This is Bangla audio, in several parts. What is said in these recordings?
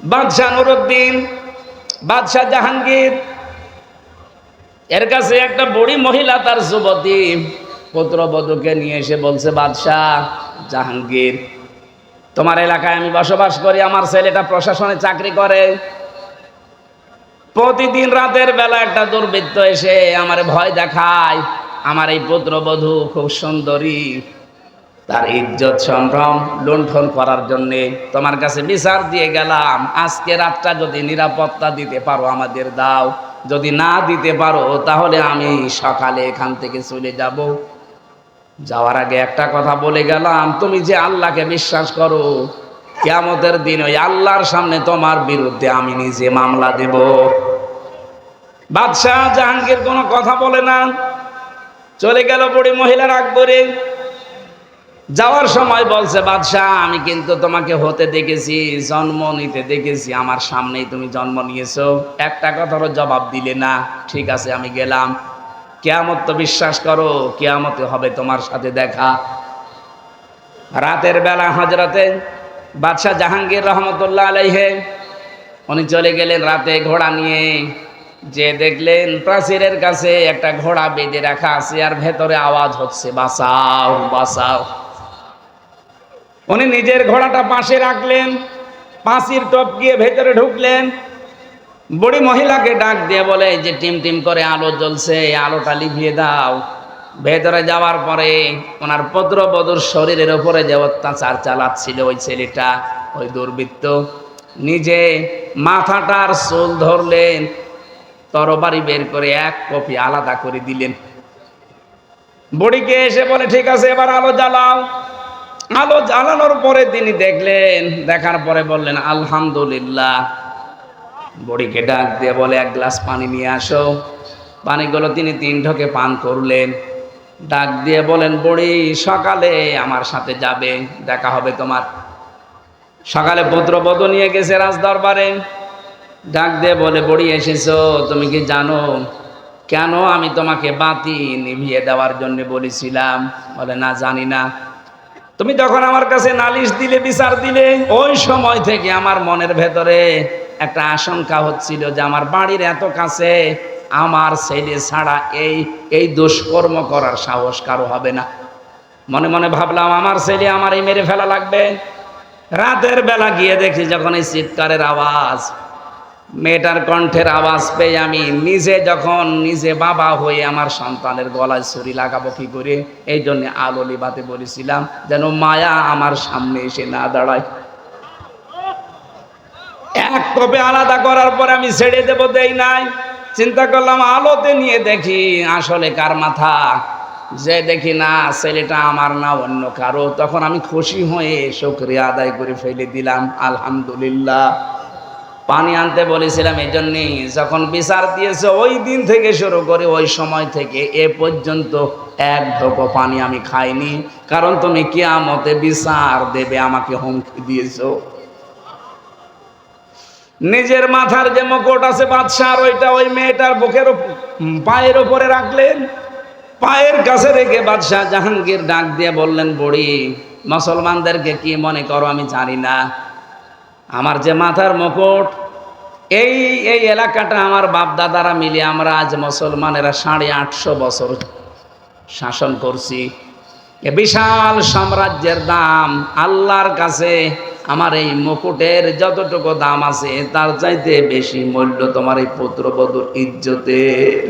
বাদশাহ নুরউদ্দিন, বাদশাহ জাহাঙ্গীর এর কাছে একটা বুড়ি মহিলা তার যুবতী পুত্রবধূকে নিয়ে এসে বলছে, বাদশাহ জাহাঙ্গীর, তোমার এলাকায় আমি বসবাস করি, আমার ছেলেটা প্রশাসনে চাকরি করে। প্রতিদিন রাতের বেলা একটা দুর্বৃত্ত এসে আমার ভয় দেখায়। আমার এই পুত্রবধূ খুব সুন্দরী, তার ইজ্জত সম্ভ্রম লুণ্ঠন করার জন্যে তোমার কাছে বিচার দিয়ে গেলাম। আজকে রাতটা যদি নিরাপত্তা দিতে পারো আমাদের দাও, যদি না দিতে পারো তাহলে আমি সকালে এখান থেকে চলে যাব। যাওয়ার আগে একটা কথা বলে গেলাম, তুমি যে আল্লাহকে বিশ্বাস করো, কিয়ামতের দিন ওই আল্লাহর সামনে তোমার বিরুদ্ধে আমি নিজে মামলা দেব। বাদশাহ জাহাঙ্গীর কোনো কথা বলে না, চলে গেল বুড়ি মহিলার আগ করে। যাওয়ার সময় বলছে, বাদশাহ আমি কিন্তু তোমাকে হতে দেখেছি, জন্ম নিতে দেখেছি, আমার সামনেই তুমি জন্ম নিয়েছো, একটা কথারও জবাব দিলে না। ঠিক আছে আমি গেলাম, কিয়ামত তো বিশ্বাস করো, কিয়ামতে হবে তোমার সাথে দেখা। রাতের বেলা হযরতে বাদশাহ জাহাঙ্গীর রহমতুল্লাহ আলাইহি উনি চলে গেলেন রাতে ঘোড়া নিয়ে। যে দেখলেন প্রাচীরের কাছে একটা ঘোড়া বেঁধে রাখা আছে আর ভেতরে আওয়াজ হচ্ছে, বাঁচাও বাঁচাও। উনি নিজের ঘোড়াটা পাশে রাখলেন, পাঁচির টপকিয়ে ভেতরে ঢুকলেন। বুড়ি মহিলাকে ডাক দিয়ে বলে যে টিম টিম করে আলো জ্বলছে, আলোটা লিভিয়ে দাও। ভেতরে যাওয়ার পরে ওনার পুত্রবধূর শরীরের উপরে যে অত্যাচার চালাচ্ছিল ওই ছেলেটা, ওই দুর্বৃত্ত, নিজে মাথাটার চুল ধরলেন, তরবারি বের করে এক কপি আলাদা করে দিলেন। বুড়িকে এসে বলে, ঠিক আছে এবার আলো জ্বালাও। আলো জ্বালানোর পরে তিনি দেখলেন, দেখার পরে বললেন আলহামদুলিল্লাহ। বুড়িকে ডাক দিয়ে বলে, এক গ্লাস পানি নিয়ে আসো। পানিগুলো তিনি 3 ঢোকে পান করলেন। ডাক দিয়ে বলেন, বুড়ি সকালে আমার সাথে যাবে, দেখা হবে তোমার। সকালে পুত্রবধূ নিয়ে গেছে রাজদরবারে। ডাক দিয়ে বলে, বুড়ি এসেছো, তুমি কি জানো কেন আমি তোমাকে বাতি নিভিয়ে দেওয়ার জন্য বলেছিলাম? বলে, না জানি না। তুমি তখন আমার কাছে নালিশ দিলে, বিচার দিলে, ওই সময় থেকে আমার মনের ভেতরে একটা আশঙ্কা হচ্ছিল যে আমার বাড়ির এত কাছে আমার ছেলে ছাড়া এই দুষ্কর্ম করার সাহস কারো হবে না। মনে মনে ভাবলাম আমার ছেলে আমার এই মেরে ফেলা লাগবে। রাতের বেলা গিয়ে দেখি যখন এই চিৎকারের আওয়াজ, মেয়েটার কণ্ঠের আওয়াজ পেয়ে আমি নিজে বাবা হয়ে আমার সন্তানের গলায় ছুরি লাগাবো কি করে, এই জন্য আলো লিবাতে বলেছিলাম যেন মায়া আমার সামনে এসে না দাঁড়ায়। এক কপে আলাদা করার পরে আমি ছেড়ে দেবো, দেই নাই। চিন্তা করলাম আলোতে নিয়ে দেখি আসলে কার মাথা। যে দেখি না ছেলেটা আমার না অন্য কারো, তখন আমি খুশি হয়ে শুকরিয়া আদায় করে ফেলে দিলাম, আলহামদুলিল্লাহ। পানি আনতে বলেছিলাম এই জন্যই, যখন বিচার দিয়েছে ওই দিন থেকে শুরু করে ওই সময় থেকে এ পর্যন্ত এক ঢোকো পানি আমি খাইনি, কারণ তুমি কিয়ামতে বিচার দেবে আমাকে হুমকি দিয়েছো। নিজের মাথার যে মুকুট আছে বাদশার, ওইটা ওই মেয়েটার বুকের পায়ের উপরে রাখলেন। পায়ের কাছে রেখে বাদশাহ জাহাঙ্গীর ডাক দিয়ে বললেন, বুড়ি মুসলমানদেরকে কি মনে করো আমি জানি না, আমার যে মাথার মুকুট, এই এলাকাটা আমার বাপ দাদারা মিলে আমরা আজ মুসলমানেরা 850 বছর শাসন করছি। এ বিশাল সাম্রাজ্যের দাম আল্লাহর কাছে আমার এই মুকুটের যতটুকু দাম আছে তার চাইতে বেশি মূল্য তোমার এই পুত্রবধূর ইজ্জতের।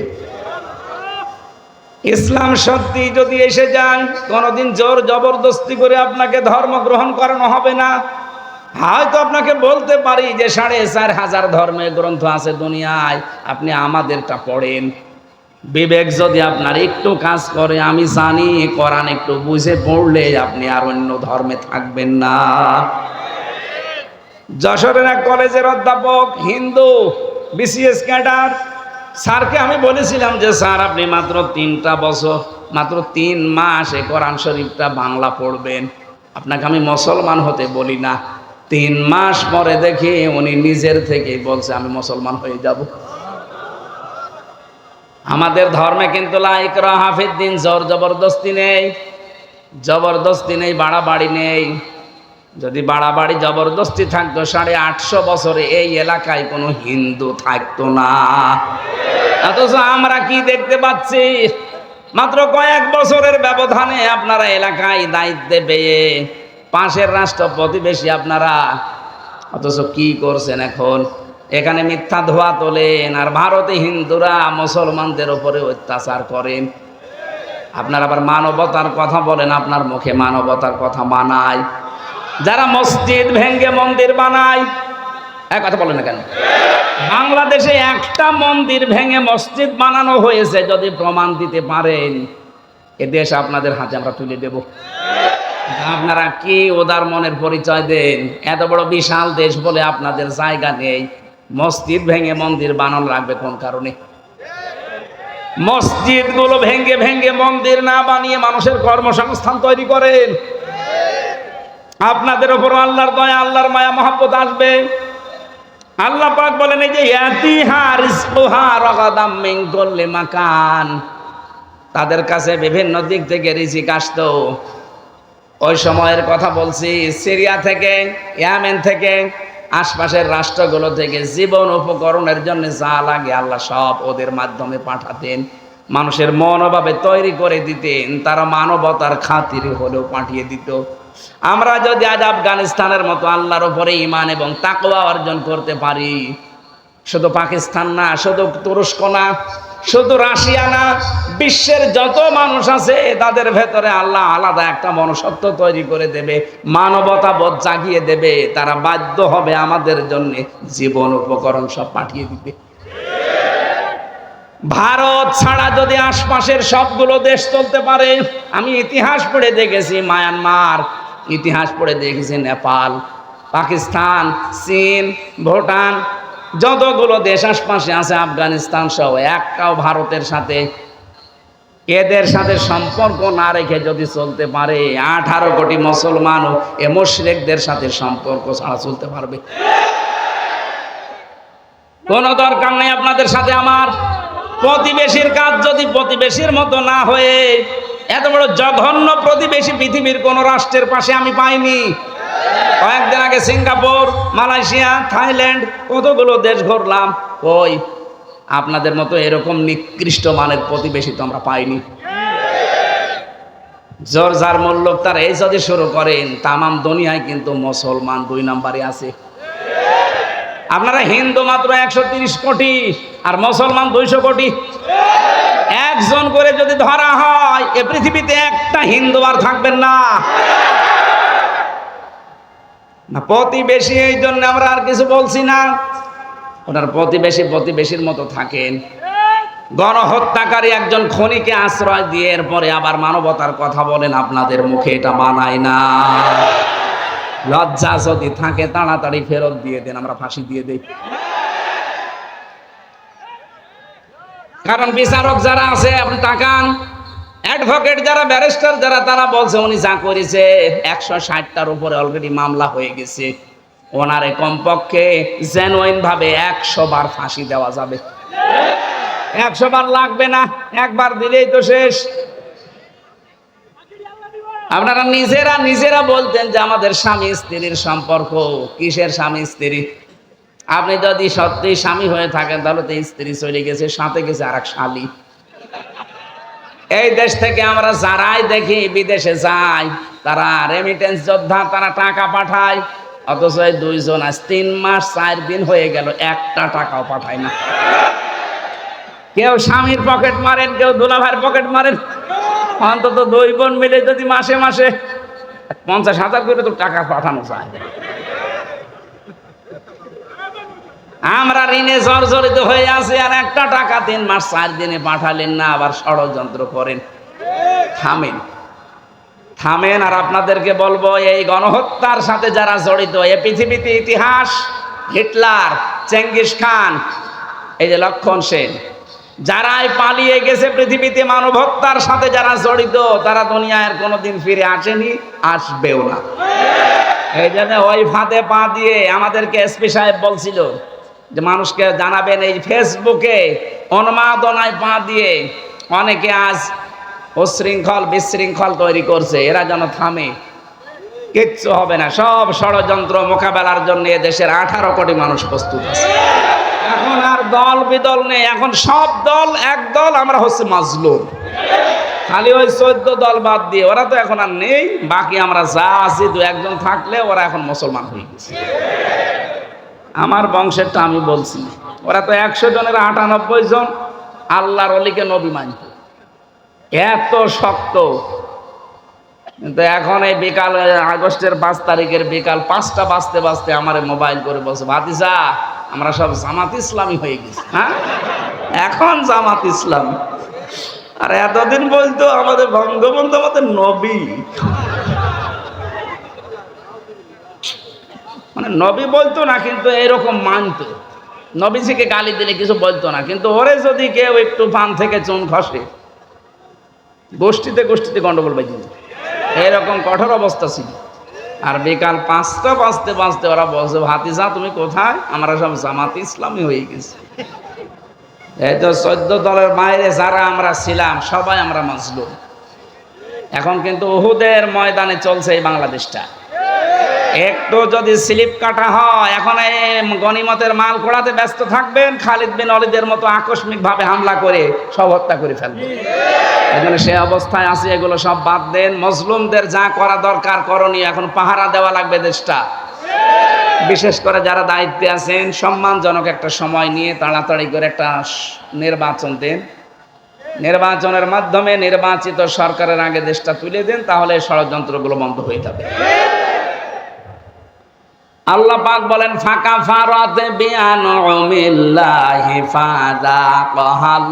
ইসলাম সত্যি যদি এসে যান, কোনোদিন জোর জবরদস্তি করে আপনাকে ধর্ম গ্রহণ করানো হবে না। হয়তো আপনাকে বলতে পারি যে 4500 ধর্মের গ্রন্থ আছে দুনিয়ায়, আপনি আমাদেরটা পড়েন। বিবেক যদি আপনার একটু কাজ করে, আমি জানি কোরআন একটু বুঝে পড়লে আপনি আর অন্য ধর্মে থাকবেন না। যশোরের এক কলেজের অধ্যাপক, হিন্দু, বিসিএস ক্যাডার, স্যারকে আমি বলেছিলাম যে স্যার আপনি মাত্র 3 মাস এই কোরআন শরীফটা বাংলা পড়বেন, আপনাকে আমি মুসলমান হতে বলি না। 3 মাস পরে দেখি উনি নিজের থেকেই বলছে আমি মুসলমান হয়ে যাব। আমাদের ধর্মে কিন্তু লা ইকরাহা ফিদ্দিন, জোর জবরদস্তি নেই, বাড়াবাড়ি নেই। যদি বাড়াবাড়ি জবরদস্তি থাকতো 850 বছরে এই এলাকায় কোনো হিন্দু থাকতো না। অথচ আমরা কি দেখতে পাচ্ছি, মাত্র কয়েক বছরের ব্যবধানে আপনারা এলাকায় দায়িত্বে পেয়ে পাশের রাষ্ট্র প্রতিবেশী আপনারা, অথচ কি করছেন এখন? এখানে মিথ্যা ধোয়া তোলেন, আর ভারতে হিন্দুরা মুসলমানদের উপরে অত্যাচার করেন। আপনার আবার মানবতার কথা বলেন, আপনার মুখে মানবতার কথা মানায়? যারা মসজিদ ভেঙ্গে মন্দির বানায়, এক কথা বলেন না কেন? বাংলাদেশে একটা মন্দির ভেঙে মসজিদ বানানো হয়েছে, যদি প্রমাণ দিতে পারেন এ দেশ আপনাদের হাতে আমরা তুলে দেব। আপনারা কি উদার মনের পরিচয় দেন? এত বড় বিশাল দেশ বলে আপনাদের জায়গা নেই, মসজিদ ভেঙে মন্দির বানানো লাগবে কোন কারণে? মসজিদগুলো ভেঙ্গে ভেঙ্গে মন্দির না বানিয়ে মানুষের কর্মসংস্থান তৈরি করেন। আপনাদের উপর আল্লাহর দয়া, আল্লাহর মায়া মহব্বত আসবে। আল্লাহ পাক বলেন, এই যে ইয়াতিহা রিজকুহা রাগাদাম মিন কুল্লি মাকান, তাদের কাছে বিভিন্ন দিক থেকে রিজিক আসতো। ওই সময়ের কথা বলছি, সিরিয়া থেকে, ইয়েমেন থেকে, আশপাশের রাষ্ট্রগুলো থেকে জীবন উপকরণের জন্য যা লাগে আল্লাহ সব ওদের মাধ্যমে পাঠাতেন। মানুষের মনোভাবে তৈরি করে দিতেন, তারা মানবতার খাতিরে হলেও পাঠিয়ে দিত। আমরা যদি আজ আফগানিস্তানের মতো আল্লাহর উপরে ঈমান এবং তাকওয়া অর্জন করতে পারি, শুধু পাকিস্তান না, শুধু তুরস্ক না, শুধু রাশিয়া না, বিশ্বের যত মানুষ আছে তাদের ভেতরে আল্লাহ আলাদা একটা মনুষ্যত্ব তৈরি করে দেবে, মানবতা বোধ জাগিয়ে দেবে। তারা বাধ্য হবে আমাদের জন্য জীবন উপকরণ সব পাঠিয়ে দিতে। ভারত ছাড়া যদি আশপাশের সবগুলো দেশ চলতে পারে, আমি ইতিহাস পড়ে দেখেছি মায়ানমার, ইতিহাস পড়ে দেখেছি নেপাল, পাকিস্তান, চীন, ভুটান, যতগুলো দেশ আশপাশে আছে, আফগানিস্তান সহ, একটাও ভারতের সাথে, এদের সাথে সম্পর্ক না রেখে যদি চলতে পারে, 18 কোটি মুসলমানও এ মুশরিকদের সাথে সম্পর্ক ছাড়া চলতে পারবে? কোনো দরকার নেই আপনাদের সাথে আমার। প্রতিবেশীর কাজ যদি প্রতিবেশীর মতো না হয়ে, এত বড় জঘন্য প্রতিবেশী পৃথিবীর কোন রাষ্ট্রের পাশে আমি পাইনি। কয়েকদিন আগে সিঙ্গাপুর, মালয়েশিয়া, থাইল্যান্ড, কতগুলো দেশ ঘুরলাম, ওই আপনাদের মতো এরকম নিকৃষ্ট মানের প্রতিবেশী তো আমরা পাইনি। জোর যার মূল্য তার এই যদি শুরু করেন, তামাম দুনিয়ায় কিন্তু মুসলমান 2 নম্বরে আছে। আপনারা হিন্দু মাত্র 130 কোটি আর মুসলমান 200 কোটি। একজন করে যদি ধরা হয়, এ পৃথিবীতে একটা হিন্দু আর থাকবেন না। প্রতিবেশী, এই জন্য আমরা আর কিছু বলছি না। ওনার প্রতিবেশী প্রতিবেশীর মতো থাকেন। গণহত্যাকারী একজন খনিকে আশ্রয় দিয়ে এরপরে আবার মানবতার কথা বলেন, আপনাদের মুখে এটা মানায় না। লজ্জা যদি থাকে তাড়াতাড়ি ফেরত দিয়ে দেন, আমরা ফাঁসি দিয়ে দেই। কারণ বিচারক যারা আছে, আপনি তাকান, অ্যাডভোকেট যারা, ব্যারিস্টার যারা, তারা বলছে উনি যা করেছে 160টার উপরে অলরেডি মামলা হয়ে গেছে, ওনারে কমপক্ষে জেনুইন ভাবে 100 বার ফাঁসি দেওয়া যাবে। 100 বার লাগবে না, একবার দিলেই তো শেষ। আপনারা নিজেরা বলতেন যে আমাদের স্বামী স্ত্রীর সম্পর্ক। কিসের স্বামী স্ত্রী? আপনি যদি সত্যি স্বামী হয়ে থাকেন তাহলে তো স্ত্রী চলে গেছে, সাথে গেছে আরেক শালী। এই দেশ থেকে আমরা যারাই দেখি বিদেশে যায়, তারা রেমিটেন্স যোদ্ধা, তারা টাকা পাঠায়, অথচ এই 2 জন আজ 3 মাস 4 দিন হয়ে গেল একটা টাকাও পাঠায় না। কেউ স্বামীর পকেট মারেন, কেউ দুলাভাইয়ের পকেট মারেন। অন্তত 2 বোন মিলে যদি মাসে মাসে 50,000 করে তো টাকা পাঠানো যায়। আমরা ঋণে জর্জরিত হয়ে আছি, আর একটা টাকা 3 মাস 4 দিনে পাঠালেন না, আবার ষড়যন্ত্র করেন। থামেন। আর আপনাদেরকে বলবো, এই গণহত্যার সাথে যারা জড়িত, এই পৃথিবীতে ইতিহাস, হিটলার, চেঙ্গিস খান, এই যে লক্ষণ সেন, যারাই পালিয়ে গেছে পৃথিবীতে মানব হত্যার সাথে যারা জড়িত, তারা দুনিয়ায় কোনোদিন ফিরে আসেনি, আসবেও না। এই জন্য ওই ফাঁদে পা দিয়ে আমাদেরকে এসপি সাহেব বলছিল যে মানুষকে জানাবেন, এই ফেসবুকে উন্মাদনায় পা দিয়ে অনেকে আজ উচ্ছৃঙ্খল বিশৃঙ্খল তৈরি করছে, এরা যেন থামে। কিচ্ছু হবে না। সব ষড়যন্ত্র মোকাবেলার জন্য দেশের 18 কোটি মানুষ প্রস্তুত আছে। এখন আর দল বিদল নেই, এখন সব দল এক দল, আমরা হচ্ছে মাজলুম। খালি ওই 14 দল বাদ দিয়ে ওরা তো এখন আর নেই, বাকি আমরা যা আছি 2-1 জন থাকলে ওরা এখন মুসলমান হয়ে গেছে। আমার বংশেরটা আমি বলছি, ওরা তো 100 জনের 98 জন আল্লাহর ওলিকে নবী মানত, এত শক্ত। কিন্তু এখন এই বিকাল আগস্টের 5 তারিখের বিকাল 5টা বাজতে বাজতে আমার মোবাইল করে বলছে, ভাতিজা আমরা সব জামাত ইসলামী হয়ে গেছি। হ্যাঁ, এখন জামাত ইসলামী। আর এতদিন বলতো আমাদের বঙ্গবন্ধু আমাদের নবী, মানে নবী বলতো না কিন্তু এরকম মানতো। নবীজিকে গালি দিলে কিছু বলতো না, কিন্তু ওরে যদি কেউ একটু পান থেকে চুন খসে গোষ্ঠীতে গোষ্ঠীতে গন্ডগোল বাজিয়ে দিত, এরকম কঠোর অবস্থা ছিল। আর বিকাল 5টা বাজতে বাজতে ওরা বলছে, ভাতিজা তুমি কোথায়? আমরা সব জামাত ইসলামী হয়ে গেছি। এই তো 14 দলের বাইরে যারা আমরা ছিলাম সবাই আমরা মাজলুম। এখন কিন্তু উহুদের ময়দানে চলছে এই বাংলাদেশটা। একটু যদি স্লিপ কাটা হয়, এখন এই গনিমতের মাল কোড়াতে ব্যস্ত থাকবেন, খালিদ বিন ওয়ালিদের মতো আকস্মিক ভাবে হামলা করে সব হত্যা করে ফেলবেন। এখানে সে অবস্থায় আছে, এগুলো সব বাদ দেন। মজলুমদের যা করা দরকার করণীয়, এখন পাহারা দেওয়া লাগবে দেশটা। বিশেষ করে যারা দায়িত্বে আছেন, সম্মানজনক একটা সময় নিয়ে তাড়াতাড়ি করে একটা নির্বাচন দেন। নির্বাচনের মাধ্যমে নির্বাচিত সরকারের আগে দেশটা তুলে দেন, তাহলে ষড়যন্ত্রগুলো বন্ধ হয়ে যাবে। আল্লাহ পাক বলেন, ফাকা ফারাত বিআনউমিল্লাহি ফাযাকাল্লাহু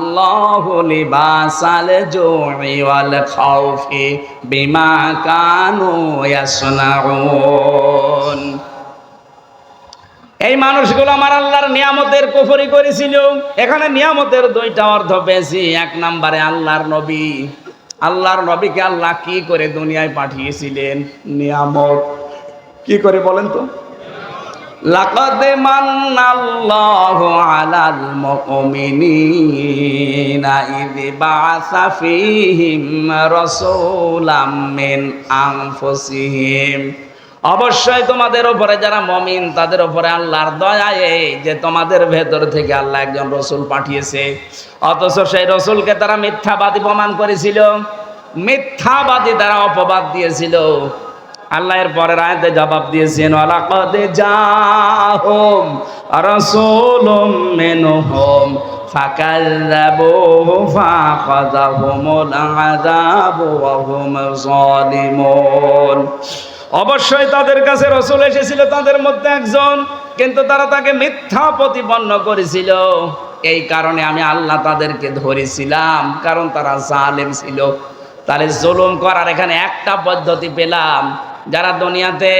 লিবাসাল জুই ওয়াল খাউফি বিমা কানু ইয়াসনাউন। এই মানুষগুলো আমার আল্লাহর নিয়ামতের কুফরি করেছিল। এখানে নিয়ামতের 2টা অর্থ পেয়েছি। 1 নম্বরে আল্লাহর নবী। আল্লাহর নবীকে আল্লাহ কি করে দুনিয়ায় পাঠিয়েছিলেন? নিয়ামত। কি করে বলেন তো? লাকাদ মান্নাল্লাহু আলাল মুমিনিনা ইয বাআসা ফীহিম রাসূলাম মিন আনফুসিহিম। অবশ্যই তোমাদের উপরে যারা মুমিন তাদের উপরে আল্লাহর দয়া এই যে তোমাদের ভেতর থেকে আল্লাহ একজন রাসূল পাঠিয়েছে। অথচ সেই রাসূলকে তারা মিথ্যাবাদী প্রমাণ করেছিল, মিথ্যাবাদী তারা অপবাদ দিয়েছিল। আল্লাহ এর পরের আয়াতে জবাব দিয়েছেন, ওয়ালাকাদ জাআহুম রাসূলুম মিনহুম ফাকাযযাবুহু ফাআখাযাহুমুল আযাবু ওয়া হুম যালিমুন। অবশ্যই তাদের কাছে রাসূল এসেছিল তাদের মধ্যে একজন, কিন্তু তারা তাকে মিথ্যা প্রতিপন্ন করেছিল। এই কারণে আমি আল্লাহ তাদেরকে ধরেছিলাম, কারণ তারা জালেম ছিল। তাহলে জুলুম করার এখানে একটা পদ্ধতি পেলাম, যারা দুনিয়াতে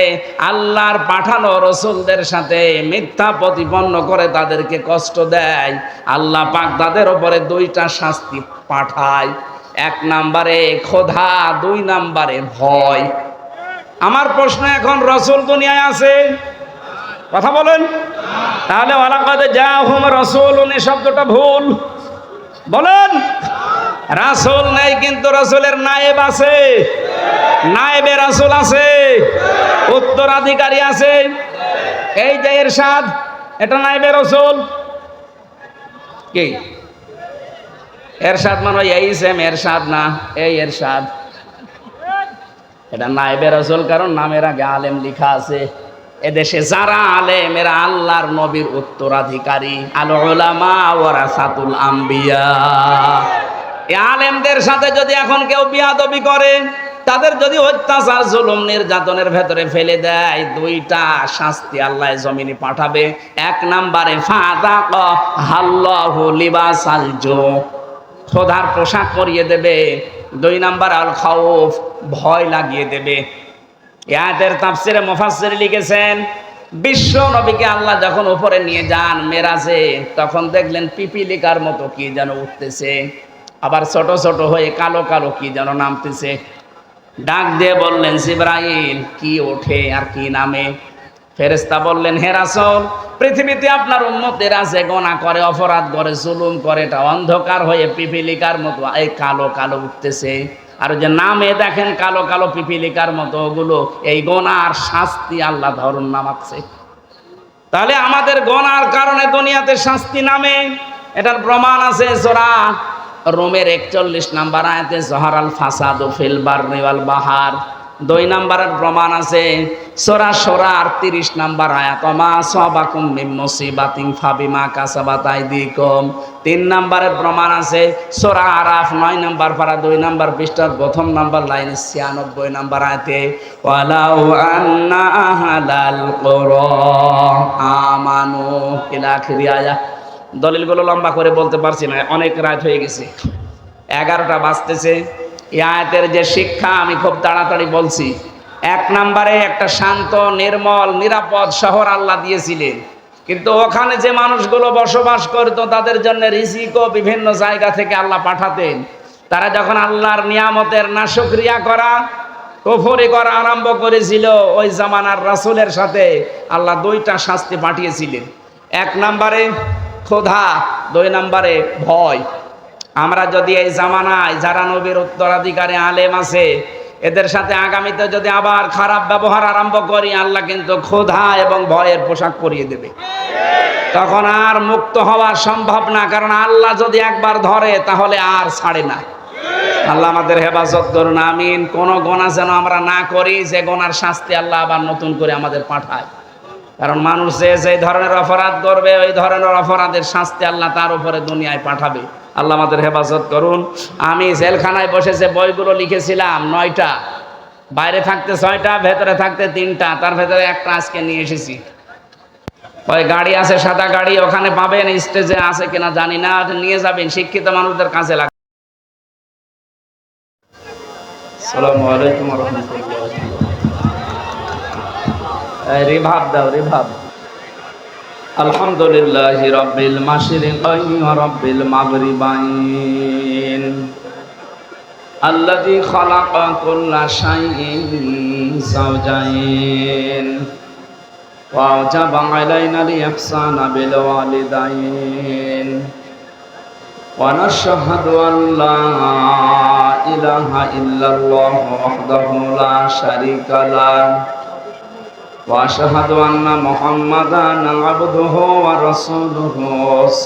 আল্লাহর পাঠানো রাসূলদের সাথে মিথ্যা প্রতিপন্ন করে তাদেরকে কষ্ট দেয়, আল্লাহ পাক তাদের উপরে 2টা শাস্তি পাঠায়। 1 নম্বরে ক্ষুধা, 2 নম্বরে ভয়। আমার প্রশ্ন, এখন রাসূল দুনিয়ায় আছে? কথা বলেন। তাহলে ওয়ালাকাদ জাআহুম রাসূলুন এই শব্দটা ভুল। বলেন, রাসূল নাই, কিন্তু রাসূলের নায়েব আছে। নায়েবে রাসূল আছে, উত্তরাধিকারী আছে। এই যে ইরশাদ, এটা নায়েবে রাসূল। কি ইরশাদ? মানে এই সেম ইরশাদ না, এই ইরশাদ। এটা নায়েবে রাসূল, কারণ নামের আগে আলেম লেখা আছে। এদেশে যারা আলেম এরা আল্লাহর নবীর উত্তরাধিকারী। আল উলামা ওয়ারাসাতুল আম্বিয়া। এই আলেমদের সাথে যদি এখন কেউ বিয়াদবি করে, তাদের যদি অত্যাচার জুলুম নির্যাতনের ভেতরে ফেলে দেয়, 2টা শাস্তি আল্লাহ জমিনে পাঠাবে। 1 নম্বরে ফাযাকাল্লাহু লিবাসাল জু, ক্ষুধার পোশাক পরিয়ে দেবে। 2 নম্বর আল খাউফ, ভয় লাগিয়ে দেবে। আয়াতের তাফসিরে মুফাসসির লিখেছেন, বিশ্ব নবীকে আল্লাহ যখন উপরে নিয়ে যান মেরাজে, তখন দেখলেন পিপিলিকার মতো কি যেন উঠতেছে, আবার ছোট ছোট হয়ে কালো কালো কি যেন নামতেছে। ডাক দিয়ে বললেন, জিবরাইল, কি ওঠে আর কি নামে? ফেরেশতা বললেন, হে রাসূল, পৃথিবীতে আপনার উম্মতের আছে গুনাহ করে, অপরাধ করে, জুলুম করে, এটা অন্ধকার হয়ে পিপিলিকার মতো এই কালো কালো উঠতেছে। আর যে নামে দেখেন কালো কালো পিপিলিকার মতো, ওগুলো এই গোনার শাস্তি আল্লাহ ধরুন নামাচ্ছে। তাহলে আমাদের গোনার কারণে দুনিয়াতে শাস্তি নামে, এটার প্রমাণ আছে সূরা রোমের 41 নম্বর আয়াতে, জহারাল ফাসাদু ফিল বাররি ওয়াল বাহার। 2 নম্বরের প্রমাণ আছে সূরা শূরা 38 নম্বর আয়াত, মা সাবাকুম মিন মুসিবাতিন ফাবিমা কাসাবাত আইদিকুম। 3 নম্বরের প্রমাণ আছে সূরা আরাফ 9 নম্বর পারা 2 নম্বর পৃষ্ঠার 1ম নম্বর লাইনে 96 নম্বর আয়াতে, ওয়ালাউ আন্না আহলাল কুরা আমানু ইলা আখির আয়াত। দলিলগুলো লম্বা করে বলতে পারছি না, অনেক রাত হয়ে গেছে, 11টা বাজতেছে। এই আয়াতের যে শিক্ষা আমি খুব তাড়াতাড়ি বলছি। 1 নম্বরে একটা শান্ত নির্মল নিরাপদ শহর আল্লাহ দিয়েছিলেন, কিন্তু ওখানে যে মানুষগুলো বসবাস করত তাদের জন্য রিজিকও বিভিন্ন জায়গা থেকে আল্লাহ পাঠাতেন। তারা যখন আল্লাহর নিয়ামতের নাশুকরিয়া করা, কুফরি করা আরম্ভ করেছিল, ওই জামানার রাসূলের সাথে আল্লাহ 2টা শাস্তি পাঠিয়েছিলেন। 1 নম্বরে ক্ষুধা, 2 নম্বরে ভয়। আমরা যদি এই জামানায় যারা নবীর উত্তরাধিকারী আলেম আছে এদের সাথে আগামীতে যদি আবার খারাপ ব্যবহার আরম্ভ করি, আল্লাহ কিন্তু ক্ষুধা এবং ভয়ের পোশাক পরিয়ে দেবে। তখন আর মুক্ত হওয়া সম্ভব না, কারণ আল্লাহ যদি একবার ধরে তাহলে আর ছাড়ে না। আল্লাহ আমাদের হেফাজত করুন, আমিন। কোন গোনা যেন আমরা না করি যে গোনার শাস্তি আল্লাহ আবার নতুন করে আমাদের পাঠায়। কারণ মানুষ যে ধরনের অপরাধ করবে ওই ধরনের অপরাধের শাস্তি আল্লাহ তার উপরে দুনিয়ায় পাঠাবে। আল্লাহ আমাদের হেফাজত করুন। আমি জেলখানায় বসে যে বইগুলো লিখেছিলাম 9টা, বাইরে থাকতে 6টা, ভেতরে থাকতে 3টা, তার ভেতরে একটা আজকে নিয়ে এসেছি। ওই গাড়ি আছে, সাদা গাড়ি, ওখানে পাবেন, স্টেজে আছে কিনা জানি না, নিয়ে যাবেন, শিক্ষিত মানুষদের কাছে লাগে। আসসালামু আলাইকুম ওয়া রাহমাতুল্লাহ। রিভাব দাও, রিভাব। আলহামদুলিল্লাহি রাব্বিল মাশরিকাইন ওয়া রাব্বিল মাগরিবাইন, আল্লাযী খালাকা কুল্লা শাইইন যাওজাইন ওয়া আওজাবা আলাইনাল ইহসানা বিল ওয়ালিদাইন ওয়া নাশহাদু আন লা ইলাহা ইল্লাল্লাহ ওয়াহদাহু লা শারীকা লাহু وأشهد أن محمدا عبده ورسوله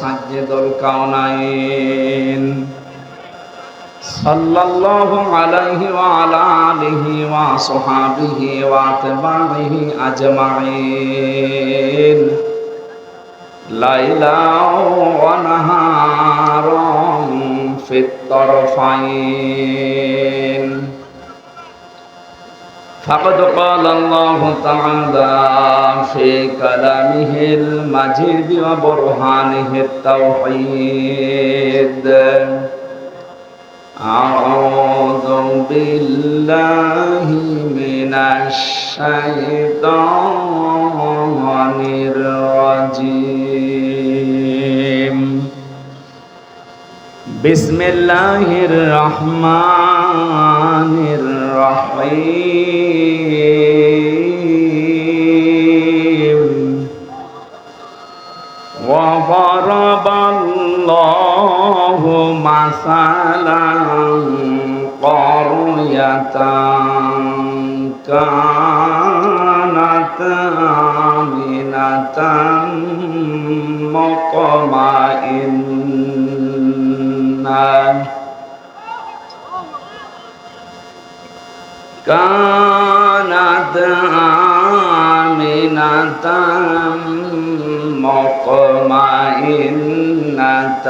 سيد الكونين صلى الله عليه وعلى آله وصحبه وأتباعه أجمعين ليلا ونهارا في الطرفين. فقد قال الله تعالى في كلامه المجيد وبرهانه التوحيد: أعوذ بالله من الشيطان الرجيم. بسم الله الرحمن الرحيم. وضرب الله مثلا قرية كانت آمنة مطمئنة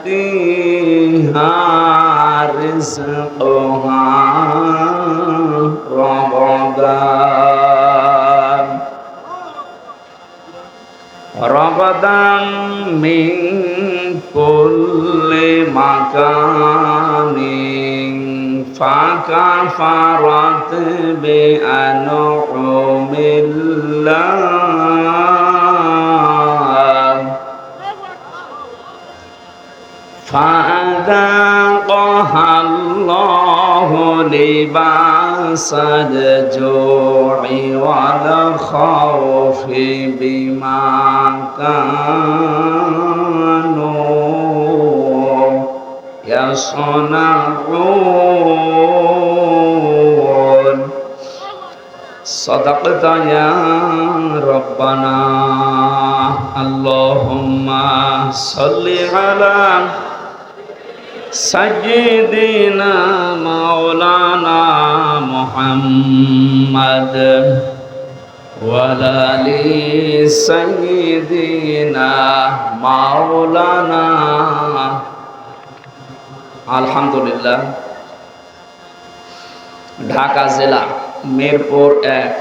يأتيها رزقها رغدا من كل مكان فكفرت بأنعم الله فأذاقها الله لباس الجوع والخوف بما كانوا يصنعون صدقت يا ربنا اللهم صل على سيدنا مولانا محمد وعلى آل سيدنا مولانا আলহামদুলিল্লাহ। ঢাকা জেলা মিরপুর 1